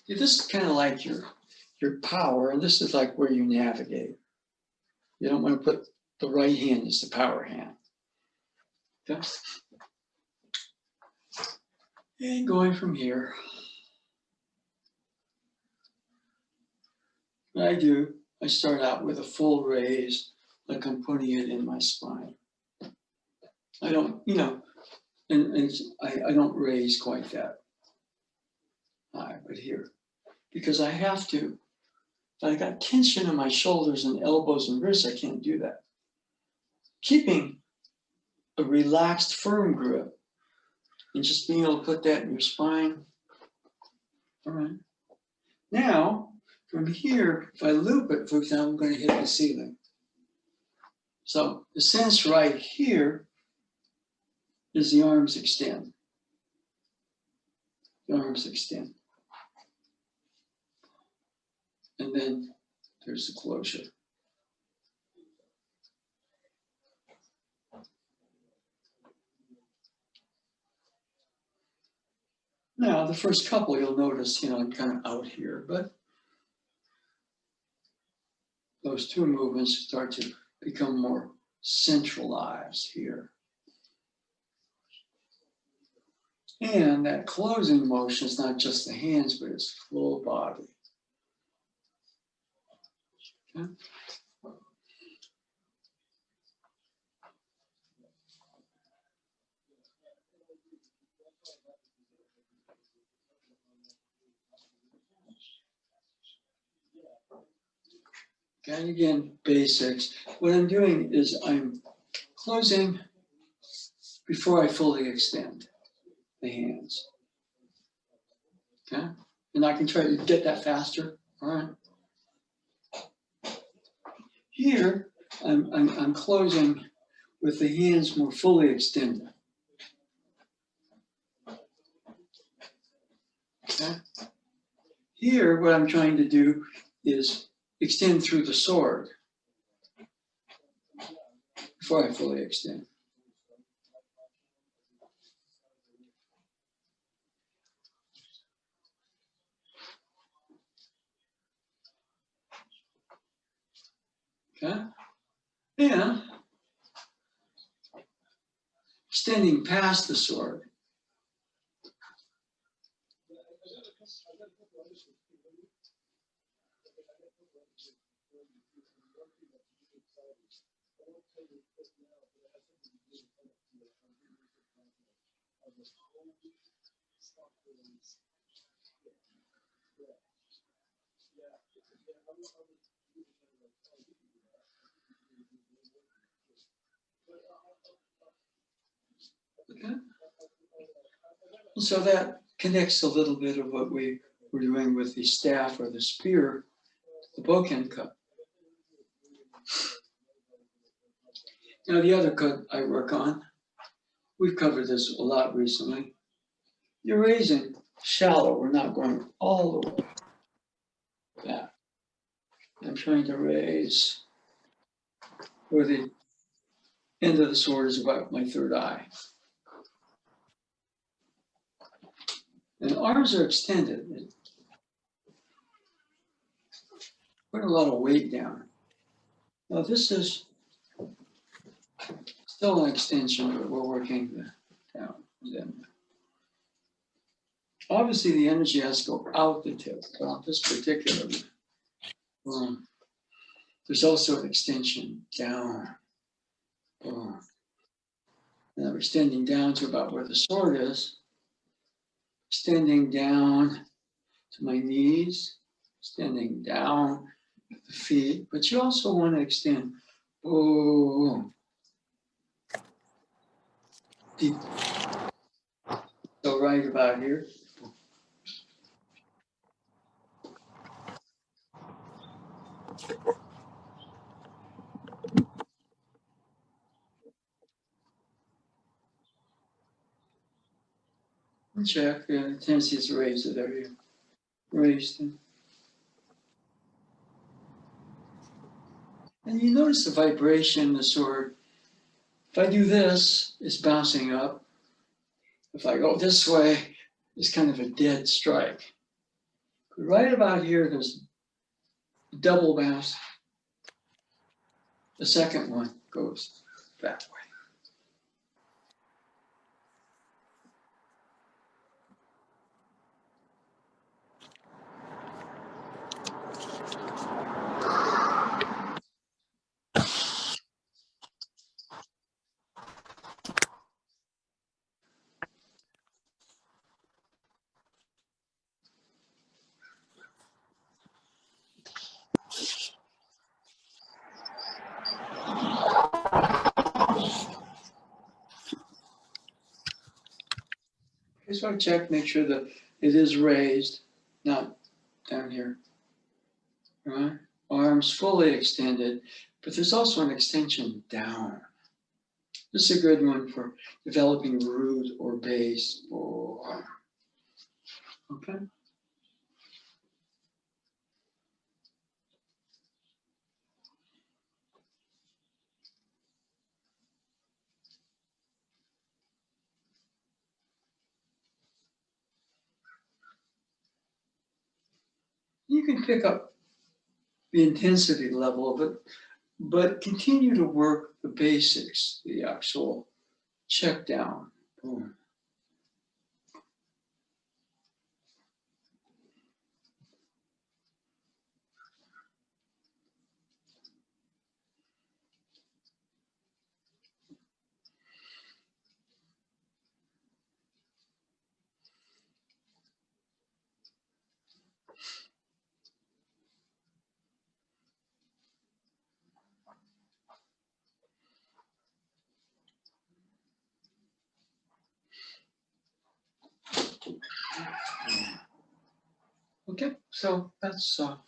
This is kind of like your power, and this is like where you navigate. You don't want to put the right hand as the power hand. Okay? And going from here, what I start out with a full raise, like I'm putting it in my spine. I don't, and I don't raise quite that high, but here, because I have to. If I got tension in my shoulders and elbows and wrists, I can't do that. Keeping a relaxed, firm grip and just being able to put that in your spine, All right. Now, from here, if I loop it, for example, I'm going to hit the ceiling. So the sense right here is the arms extend. The arms extend. And then there's the closure. Now, the first couple you'll notice, I'm kind of out here, but those two movements start to become more centralized here. And that closing motion is not just the hands, but it's full body. Okay? And again, basics. What I'm doing is I'm closing before I fully extend the hands. Okay? And I can try to get that faster. All right. Here, I'm closing with the hands more fully extended. Okay? Here, what I'm trying to do is extend through the sword before I fully extend. Okay? And extending past the sword. Okay? And so that connects a little bit of what we were doing with the staff or the spear, the bokken cut. Now the other cut I work on, we've covered this a lot recently. You're raising shallow, we're not going all the way back. I'm trying to raise where the end of the sword is about my third eye. And the arms are extended. Put a lot of weight down. Now this is still an extension, but we're working down. Then. Obviously the energy has to go out the tip, but on this particular one, there's also an extension down. Boom. And I'm extending down to about where the sword is, extending down to my knees, extending down the feet, but you also want to extend, boom, deep. So right about here. And check, the tendency is to raise it area. Raised it. And you notice the vibration, the sword. If I do this, it's bouncing up. If I go this way, it's kind of a dead strike. But right about here, there's a double bounce. The second one goes that way. Okay, so I check, make sure that it is raised. not down here, right? Arms fully extended, but there's also an extension down. This is a good one for developing root or base. Or, okay. You can pick up the intensity level of it, but continue to work the basics, the actual check down. Boom. Okay, so that's now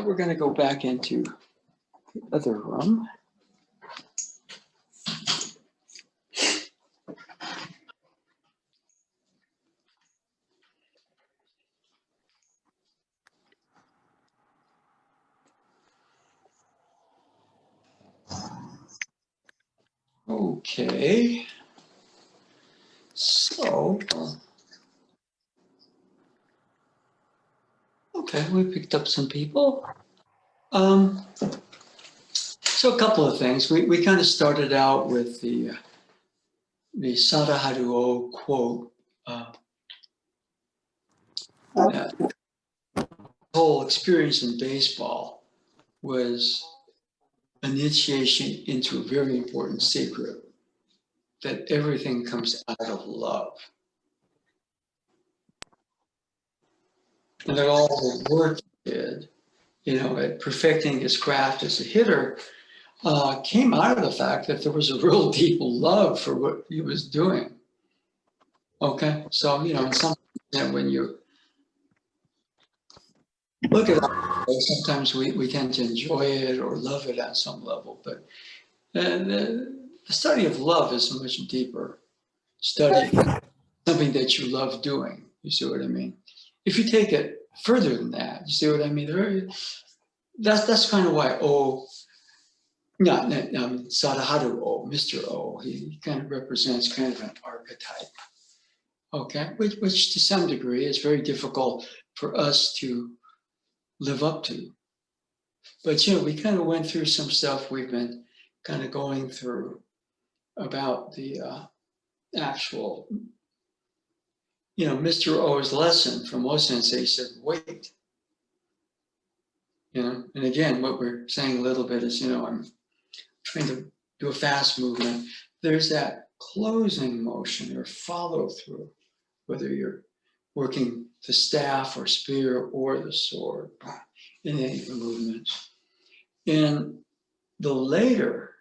we're going to go back into the other room. Okay, so okay, we picked up some people. So a couple of things. We kind of started out with the Sadaharu-o quote. That whole experience in baseball was initiation into a very important secret, that everything comes out of love. And that all the work he did, at perfecting his craft as a hitter, came out of the fact that there was a real deep love for what he was doing. Okay, so in some when you look at it, sometimes we tend to enjoy it or love it at some level, but the study of love is much deeper. Study something that you love doing. You see what I mean? If you take it further than that, you see what I mean? That's kind of why Sadaharu O, Mr. O, he kind of represents kind of an archetype. Okay, which to some degree is very difficult for us to live up to. But we kind of went through some stuff we've been kind of going through about the actual, Mr. O's lesson from O Sensei said, wait. And again, what we're saying a little bit is, I'm trying to do a fast movement. There's that closing motion or follow through, whether you're working the staff or spear or the sword in any of the movements. And the later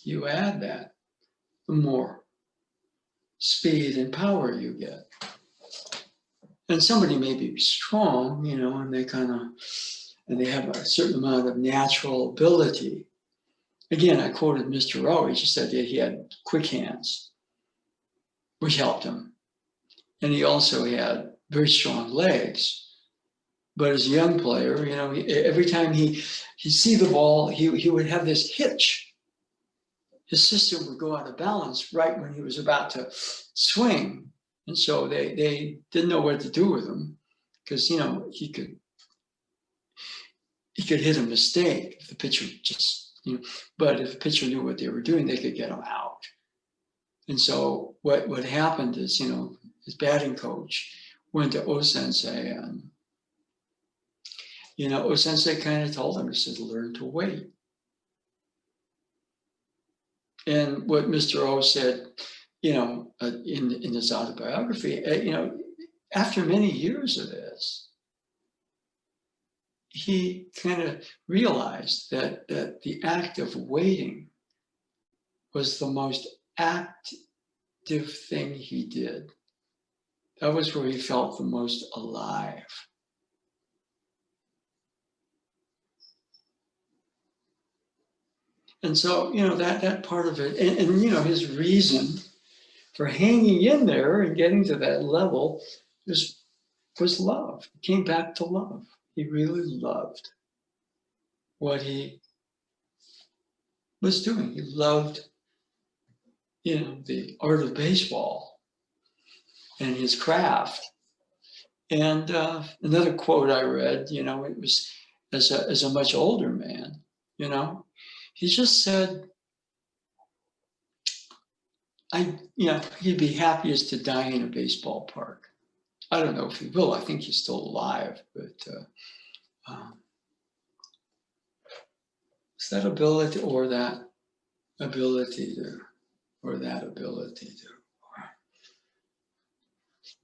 you add that, the more speed and power you get. And somebody may be strong, and they have a certain amount of natural ability. Again, I quoted Mr. O. He just said that he had quick hands, which helped him. And he also had very strong legs. But as a young player, every time he'd see the ball, he would have this hitch. His system would go out of balance right when he was about to swing. And so they didn't know what to do with him because, he could hit a mistake if the pitcher just, but if the pitcher knew what they were doing, they could get him out. And so what happened is, his batting coach went to O Sensei and, O Sensei kind of told him, he said, learn to wait. And what Mr. O said, in his autobiography, after many years of this, he kind of realized that the act of waiting was the most active thing he did. That was where he felt the most alive. And so, that part of it, and his reason for hanging in there and getting to that level was love. He came back to love. He really loved what he was doing. He loved, the art of baseball and his craft. And another quote I read, it was as a much older man, he just said, he'd be happiest to die in a baseball park. I don't know if he will. I think he's still alive, but it's that ability or that ability to.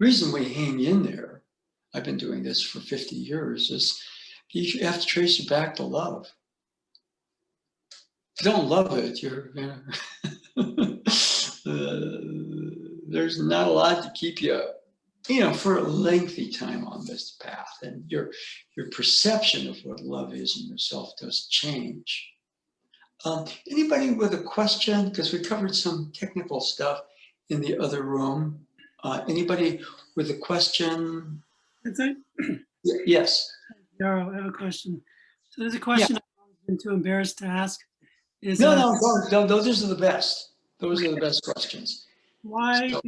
Reason we hang in there, I've been doing this for 50 years, is you have to trace it back to love. If you don't love it, you're there's not a lot to keep you, for a lengthy time on this path. And your perception of what love is in yourself does change. Anybody with a question? Because we covered some technical stuff in the other room. Anybody with a question? That's it. Yes. Daryl, I have a question. So there's a question I've been too embarrassed to ask. No, those are the best. Those are the best questions. Why do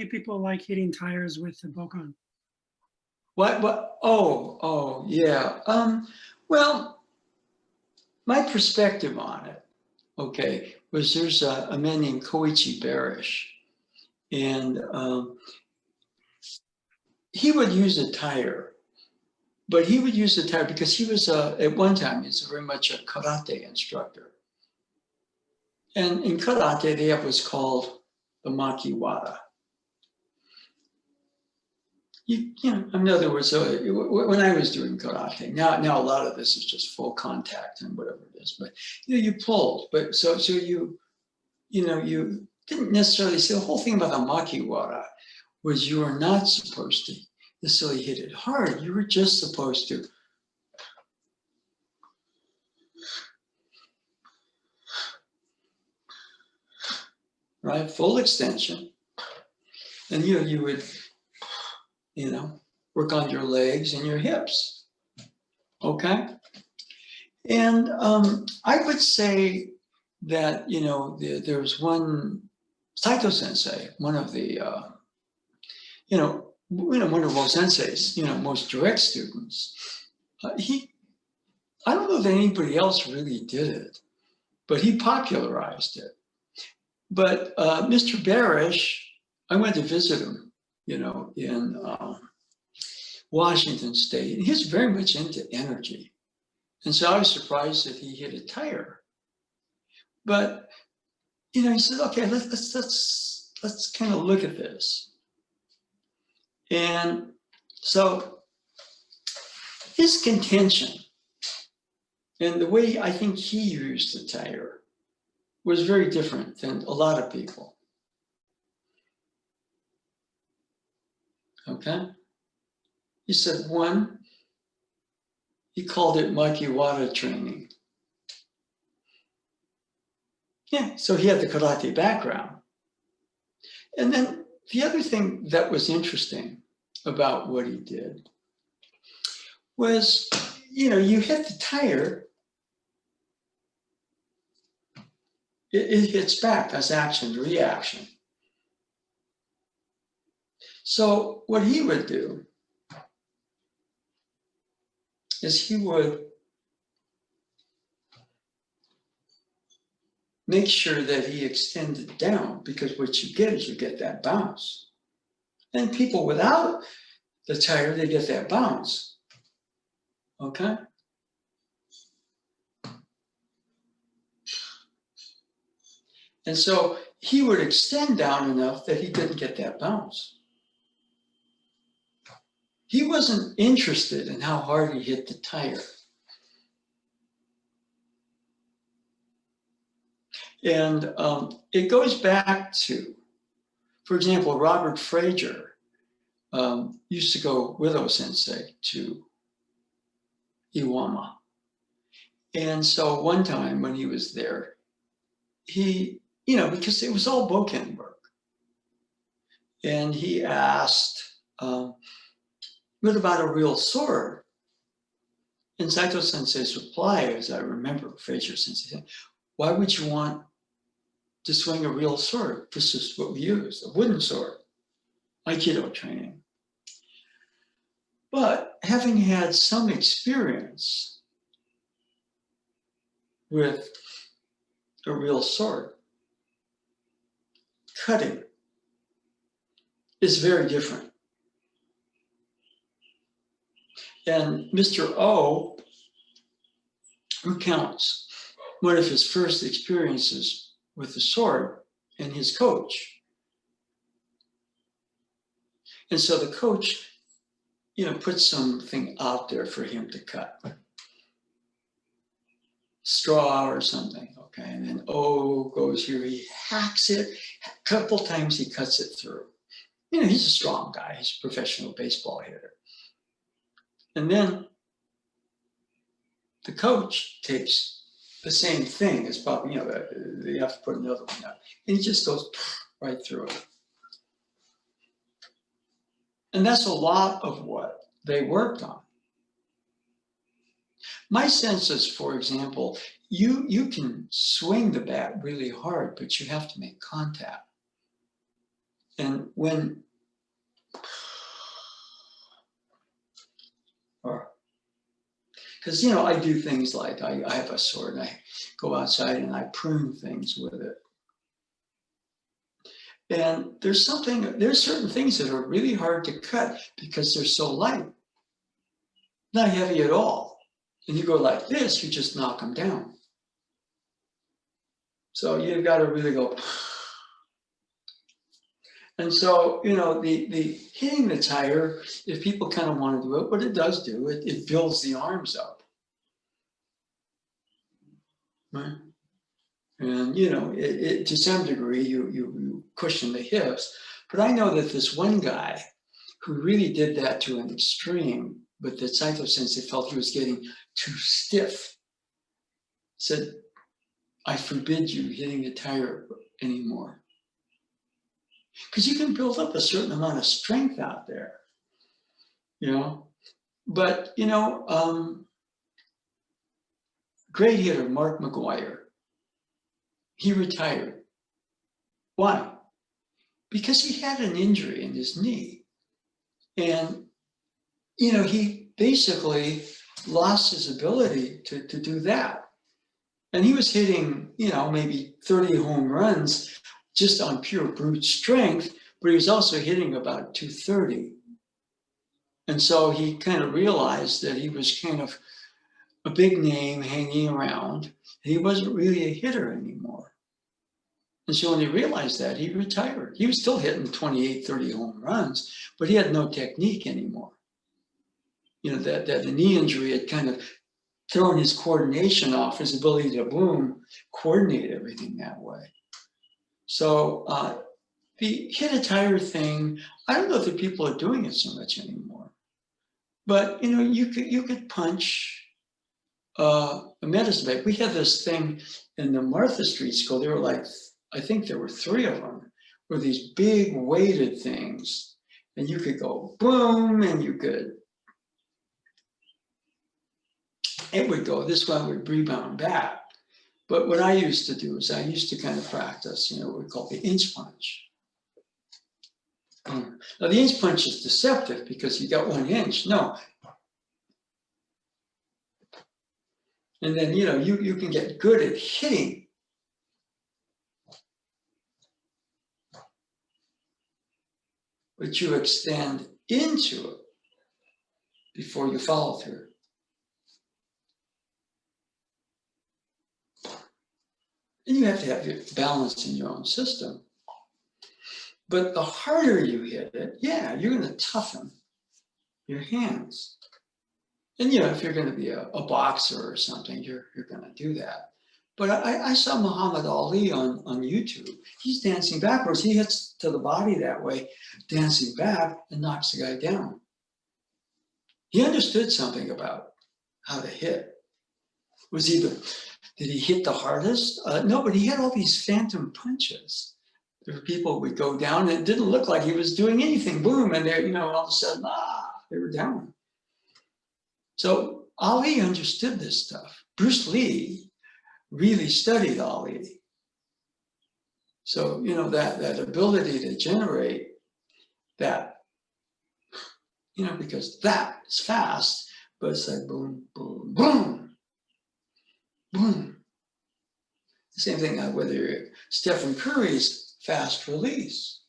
people like hitting tires with the bokan? What? Oh, yeah. Well, my perspective on it, okay, was there's a man named Koichi Barish, and he would use a tire, but he would use a tire because he was at one time he's very much a karate instructor, and in karate they have what's called the makiwara. In other words, when I was doing karate, now a lot of this is just full contact and whatever it is, but you pulled, but so you didn't necessarily see the whole thing about the makiwara was you were not supposed to necessarily hit it hard. You were just supposed to right, full extension, and you would work on your legs and your hips, okay? And I would say that, there's one, Saito Sensei, one of the, wonderful senseis, most direct students. I don't know that anybody else really did it, but he popularized it. But Mr. Barish, I went to visit him, in Washington State. And he's very much into energy. And so I was surprised that he hit a tire. But, he said, okay, let's kind of look at this. And so his contention and the way I think he used the tire was very different than a lot of people. Okay? He said, one, he called it Makiwara training. Yeah, so he had the karate background. And then the other thing that was interesting about what he did was, you hit the tire, it hits back as action, reaction. So what he would do is he would make sure that he extended down, because what you get is you get that bounce. And people without the tire, they get that bounce. Okay? And so he would extend down enough that he didn't get that bounce. He wasn't interested in how hard he hit the tire. And it goes back to, for example, Robert Frazier used to go with O-sensei to Iwama. And so one time when he was there, he, because it was all bokken work, and he asked, what about a real sword? And Saito Sensei's reply, as I remember Frazier Sensei saying, why would you want to swing a real sword? This is what we use, a wooden sword, Aikido training. But having had some experience with a real sword, cutting is very different. And Mr. O recounts one of his first experiences with the sword and his coach. And so the coach, put something out there for him to cut. Straw or something, okay? And then O goes here, he hacks it. A couple times he cuts it through. He's a strong guy. He's a professional baseball hitter. And then the coach takes the same thing as probably, they have to put another one out. And he just goes right through it. And that's a lot of what they worked on. My sense is, for example, you can swing the bat really hard, but you have to make contact. And when, because, I do things like I have a sword and I go outside and I prune things with it. And there's certain things that are really hard to cut because they're so light, not heavy at all. And you go like this, you just knock them down. So you've got to really go. And so, the hitting the tire, if people kind of want to do it, what it does do, it builds the arms up. Right? And, it to some degree, you cushion the hips. But I know that this one guy who really did that to an extreme, but that Saito Sensei felt he was getting too stiff, said, I forbid you hitting the tire anymore. Because you can build up a certain amount of strength out there, But, great hitter, Mark Mcguire, he retired. Why? Because he had an injury in his knee. And, he basically lost his ability to do that. And he was hitting, maybe 30 home runs just on pure brute strength, but he was also hitting about 230. And so he kind of realized that he was kind of a big name hanging around, and he wasn't really a hitter anymore. And so when he realized that, he retired. He was still hitting 28, 30 home runs, but he had no technique anymore. That the knee injury had kind of thrown his coordination off, his ability to coordinate everything that way. So the hit a tire thing, I don't know if the people are doing it so much anymore. But you could punch a medicine bag. We had this thing in the Martha Street School. There were I think there were 3 of them, were these big weighted things. And you could go boom, and it would go, this one would rebound back. But what I used to do is I used to kind of practice, what we call the inch punch. Now the inch punch is deceptive because you got 1 inch. No. And then, you can get good at hitting. But you extend into it before you follow through. And you have to have your balance in your own system. But the harder you hit it, you're going to toughen your hands. And if you're going to be a boxer or something, you're going to do that. But I saw Muhammad Ali on YouTube. He's dancing backwards. He hits to the body that way, dancing back, and knocks the guy down. He understood something about how to hit. Did he hit the hardest? No, but he had all these phantom punches. There were people who would go down and it didn't look like he was doing anything. Boom, and they, all of a sudden, they were down. So Ali understood this stuff. Bruce Lee really studied Ali. So, that ability to generate that, because that is fast, but it's like boom, boom, boom, boom. The same thing whether you're Stephen Curry's fast release.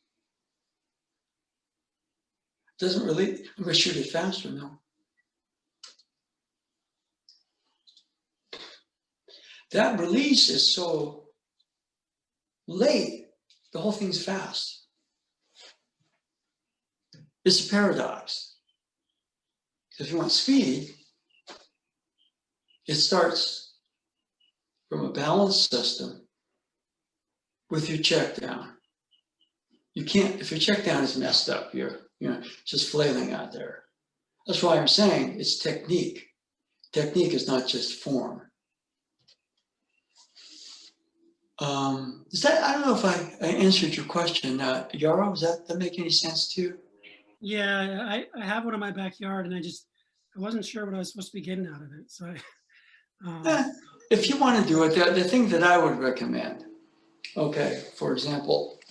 Doesn't really, I'm going to shoot it faster, no. That release is so late, the whole thing's fast. It's a paradox. If you want speed, it starts from a balanced system with your check down. You can't, if your check down is messed up, you're just flailing out there. That's why I'm saying it's technique. Technique is not just form. I don't know if I answered your question. Yaro, does that make any sense to you? Yeah, I have one in my backyard, and I wasn't sure what I was supposed to be getting out of it. So, if you want to do it, the thing that I would recommend, okay, for example,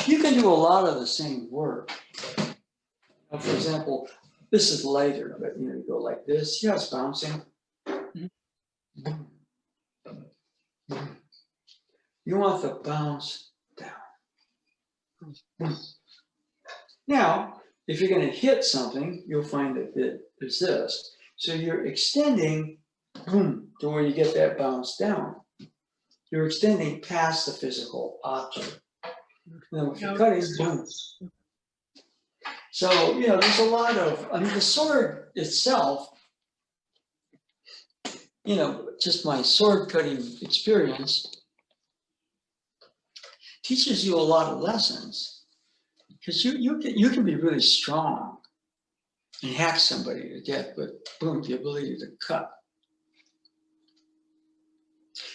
you can do a lot of the same work. For example, this is lighter, but you go like this. See how it's bouncing? Mm-hmm. You want the bounce down. Now, if you're going to hit something, you'll find that there's this. So you're extending boom, to where you get that bounce down. You're extending past the physical object. Then if you're cutting, boom. So, there's a lot of, the sword itself, just my sword cutting experience teaches you a lot of lessons. Because you can be really strong and hack somebody to death, but boom, the ability to cut.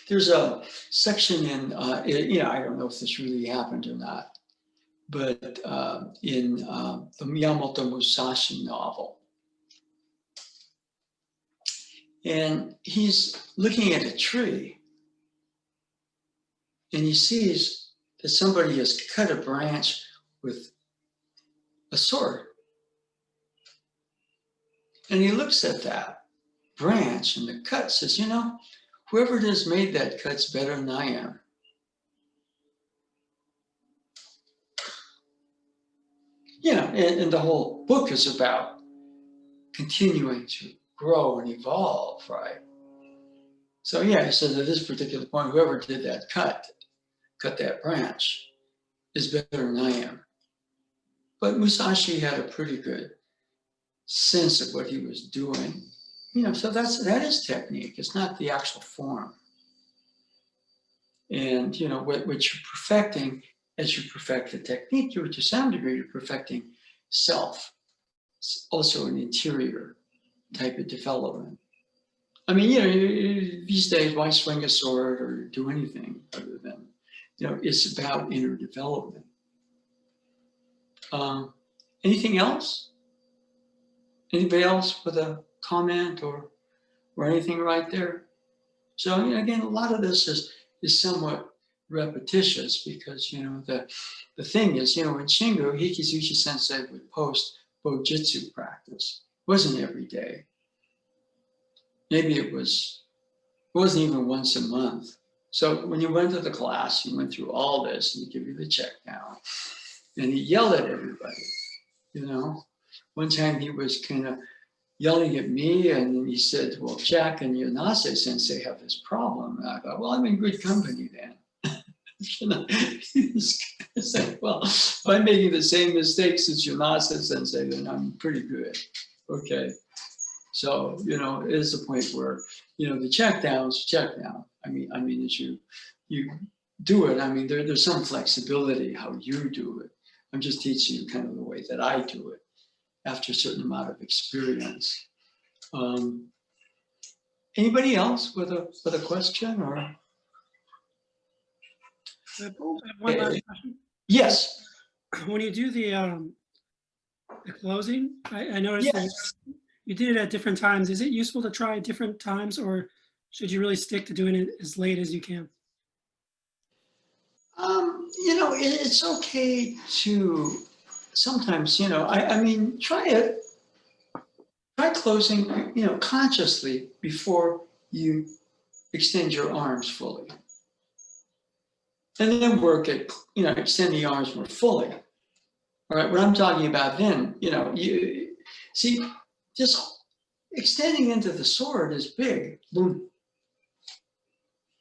There's a section in, I don't know if this really happened or not, but in the Miyamoto Musashi novel. And he's looking at a tree and he sees that somebody has cut a branch with a sword. And he looks at that branch and the cut, says, whoever it is made that cut's better than I am. And the whole book is about continuing to grow and evolve, right? So he says at this particular point, whoever did that cut that branch, is better than I am. But Musashi had a pretty good sense of what he was doing. So that is technique. It's not the actual form. And what you're perfecting, as you perfect the technique, to some degree, you're perfecting self. It's also an interior type of development. These days, why swing a sword or do anything other than, it's about inner development. Anything else? Anybody else with a comment or anything right there? So again, a lot of this is somewhat repetitious because the thing is, in Shingo, Hikizushi Sensei would post Bojitsu practice. It wasn't every day. Maybe it wasn't even once a month. So when you went to the class, you went through all this and he give you the check down. And he yelled at everybody, One time he was kind of yelling at me and he said, well, Jack and Yanase sensei have this problem. And I thought, well, I'm in good company then. It's like, well, if I'm making the same mistakes as Yanase sensei, then I'm pretty good. Okay. So, you know, it is a point where, you know, the check down's check down. I mean, as you do it, I mean, there's some flexibility how you do it. I'm just teaching you kind of the way that I do it after a certain amount of experience. Anybody else with a question or? I have one last question. Yes. When you do the closing, I noticed that Yes. you did it at different times. Is it useful to try at different times, or should you really stick to doing it as late as you can? You know, it's okay to sometimes, you know, I mean, try closing, you know, consciously before you extend your arms fully. And then work at, you know, extend the arms more fully. All right, what I'm talking about then, you know, you see, just extending into the sword is big. Boom.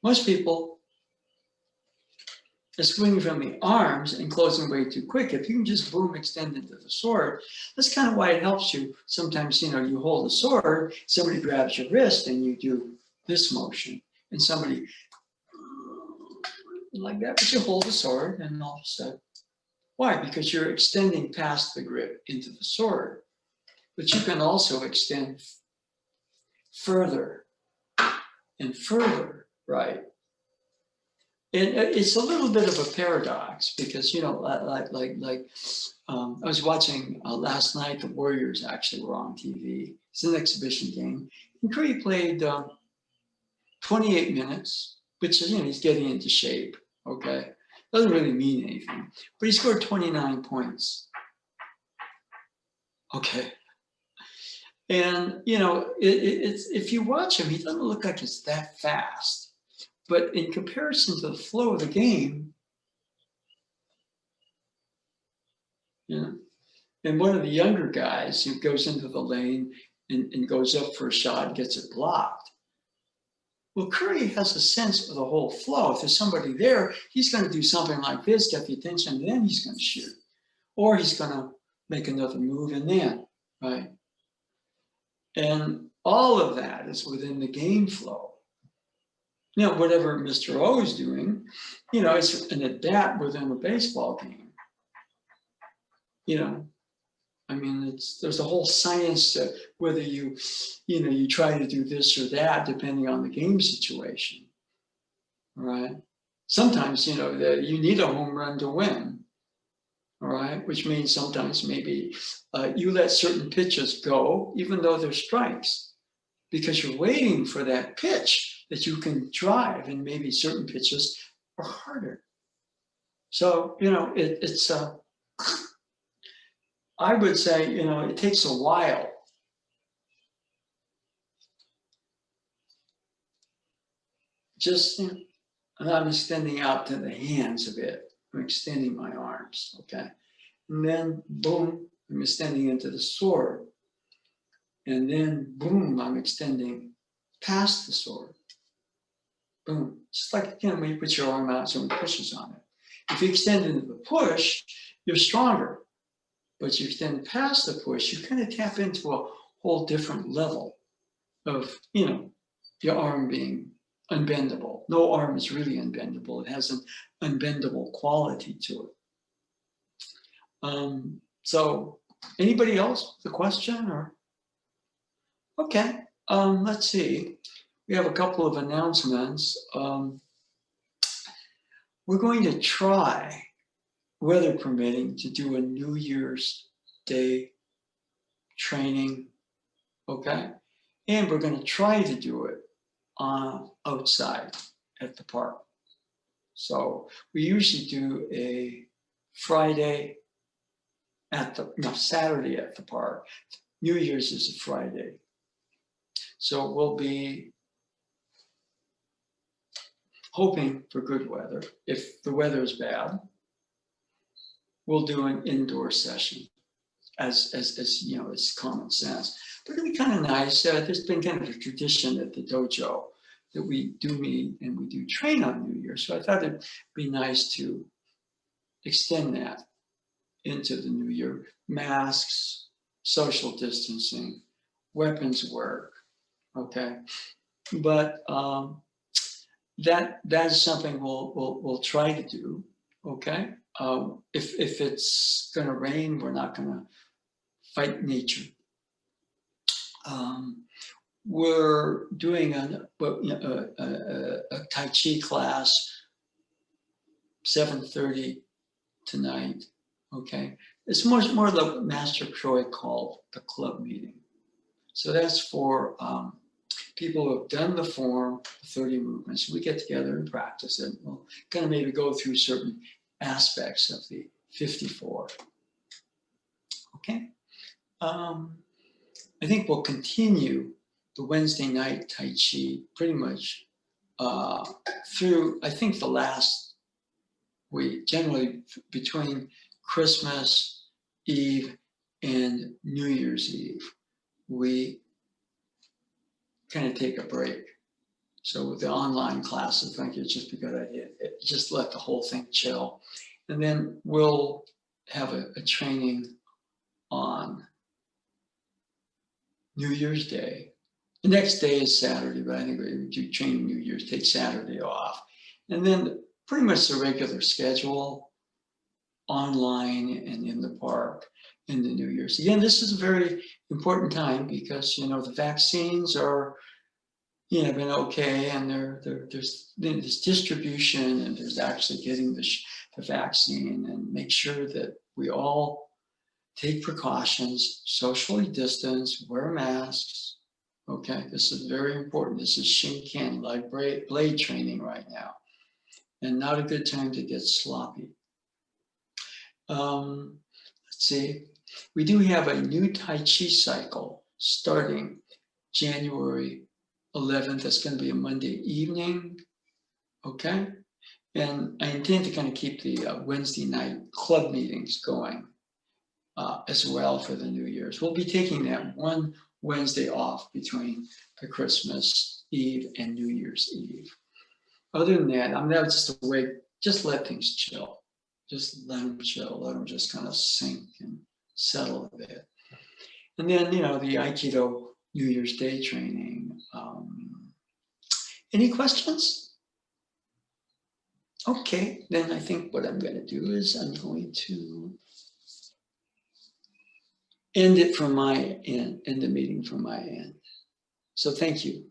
Most people are swinging from the arms and closing way too quick. If you can just boom, extend into the sword, that's kind of why it helps you. Sometimes, you know, you hold the sword, somebody grabs your wrist and you do this motion, and somebody like that, but you hold the sword and all of a sudden, why? Because you're extending past the grip into the sword, but you can also extend further and further, right? And it's a little bit of a paradox because, you know, I was watching last night, the Warriors actually were on TV. It's an exhibition game. And Curry played 28 minutes, which is, you know, he's getting into shape, okay? Doesn't really mean anything, but he scored 29 points. Okay. And, you know, it's if you watch him, he doesn't look like it's that fast. But in comparison to the flow of the game, you know, and one of the younger guys who goes into the lane and goes up for a shot, gets it blocked. Well, Curry has a sense of the whole flow. If there's somebody there, he's going to do something like this, get the attention, and then he's going to shoot. Or he's going to make another move and then, right? And all of that is within the game flow. You know, whatever Mr. O is doing, you know, it's an adapt within a baseball game. You know, I mean, there's a whole science to whether you know, you try to do this or that depending on the game situation, right? Sometimes, you know, you need a home run to win, all right? Which means sometimes maybe you let certain pitches go, even though they're strikes, because you're waiting for that pitch that you can drive, and maybe certain pitches are harder. So, you know, it's I would say, you know, it takes a while. Just, you know, and I'm extending out to the hands a bit. I'm extending my arms, okay? And then, boom, I'm extending into the sword. And then, boom, I'm extending past the sword. Boom. Just like, you know, when you put your arm out, someone pushes on it. If you extend into the push, you're stronger. But you extend past the push, you kind of tap into a whole different level of, you know, your arm being unbendable. No arm is really unbendable. It has an unbendable quality to it. So anybody else with a question or? Okay, let's see. We have a couple of announcements. We're going to try, weather permitting, to do a New Year's Day training, okay? And we're going to try to do it outside at the park. So we usually do a Friday Saturday at the park. New Year's is a Friday. So we'll be hoping for good weather. If the weather is bad, we'll do an indoor session as you know, it's common sense. But it'll be kind of nice. There's been kind of a tradition at the dojo that we do meet and we do train on New Year. So I thought it'd be nice to extend that into the new year. Masks, social distancing, weapons work, okay? But that is something we'll try to do, okay? If it's gonna rain, we're not gonna fight nature. We're doing a Tai Chi class, 7:30 tonight, okay? It's more the Master Troy called the club meeting. So that's for people who have done the form, 30 movements. We get together and practice it. We'll kind of maybe go through certain aspects of the 54. Okay. I think we'll continue the Wednesday night Tai Chi pretty much through, I think, the last week, generally between Christmas Eve and New Year's Eve. We kind of take a break. So with the online classes, I think it's just a good idea. Just let the whole thing chill. And then we'll have a training on New Year's Day. The next day is Saturday, but I think we do training New Year's, take Saturday off. And then pretty much the regular schedule, online and in the park in the New Year's. Again, this is a very important time because, you know, the vaccines are, you know, been okay, and there's distribution, and there's actually getting the vaccine, and make sure that we all take precautions, socially distance, wear masks. Okay, this is very important. This is Shinken, like blade training right now, and not a good time to get sloppy. Let's see. We do have a new Tai Chi cycle starting January 11th. That's going to be a Monday evening. Okay. And I intend to kind of keep the Wednesday night club meetings going as well for the New Year's. We'll be taking that one Wednesday off between the Christmas Eve and New Year's Eve. Other than that, I mean, that was just a way, just let things chill. Just let them chill, let them just kind of sink and settle a bit. And then, you know, the Aikido New Year's Day training. Any questions? Okay, then I think what I'm going to do is I'm going to end it from my end, end the meeting from my end. So thank you.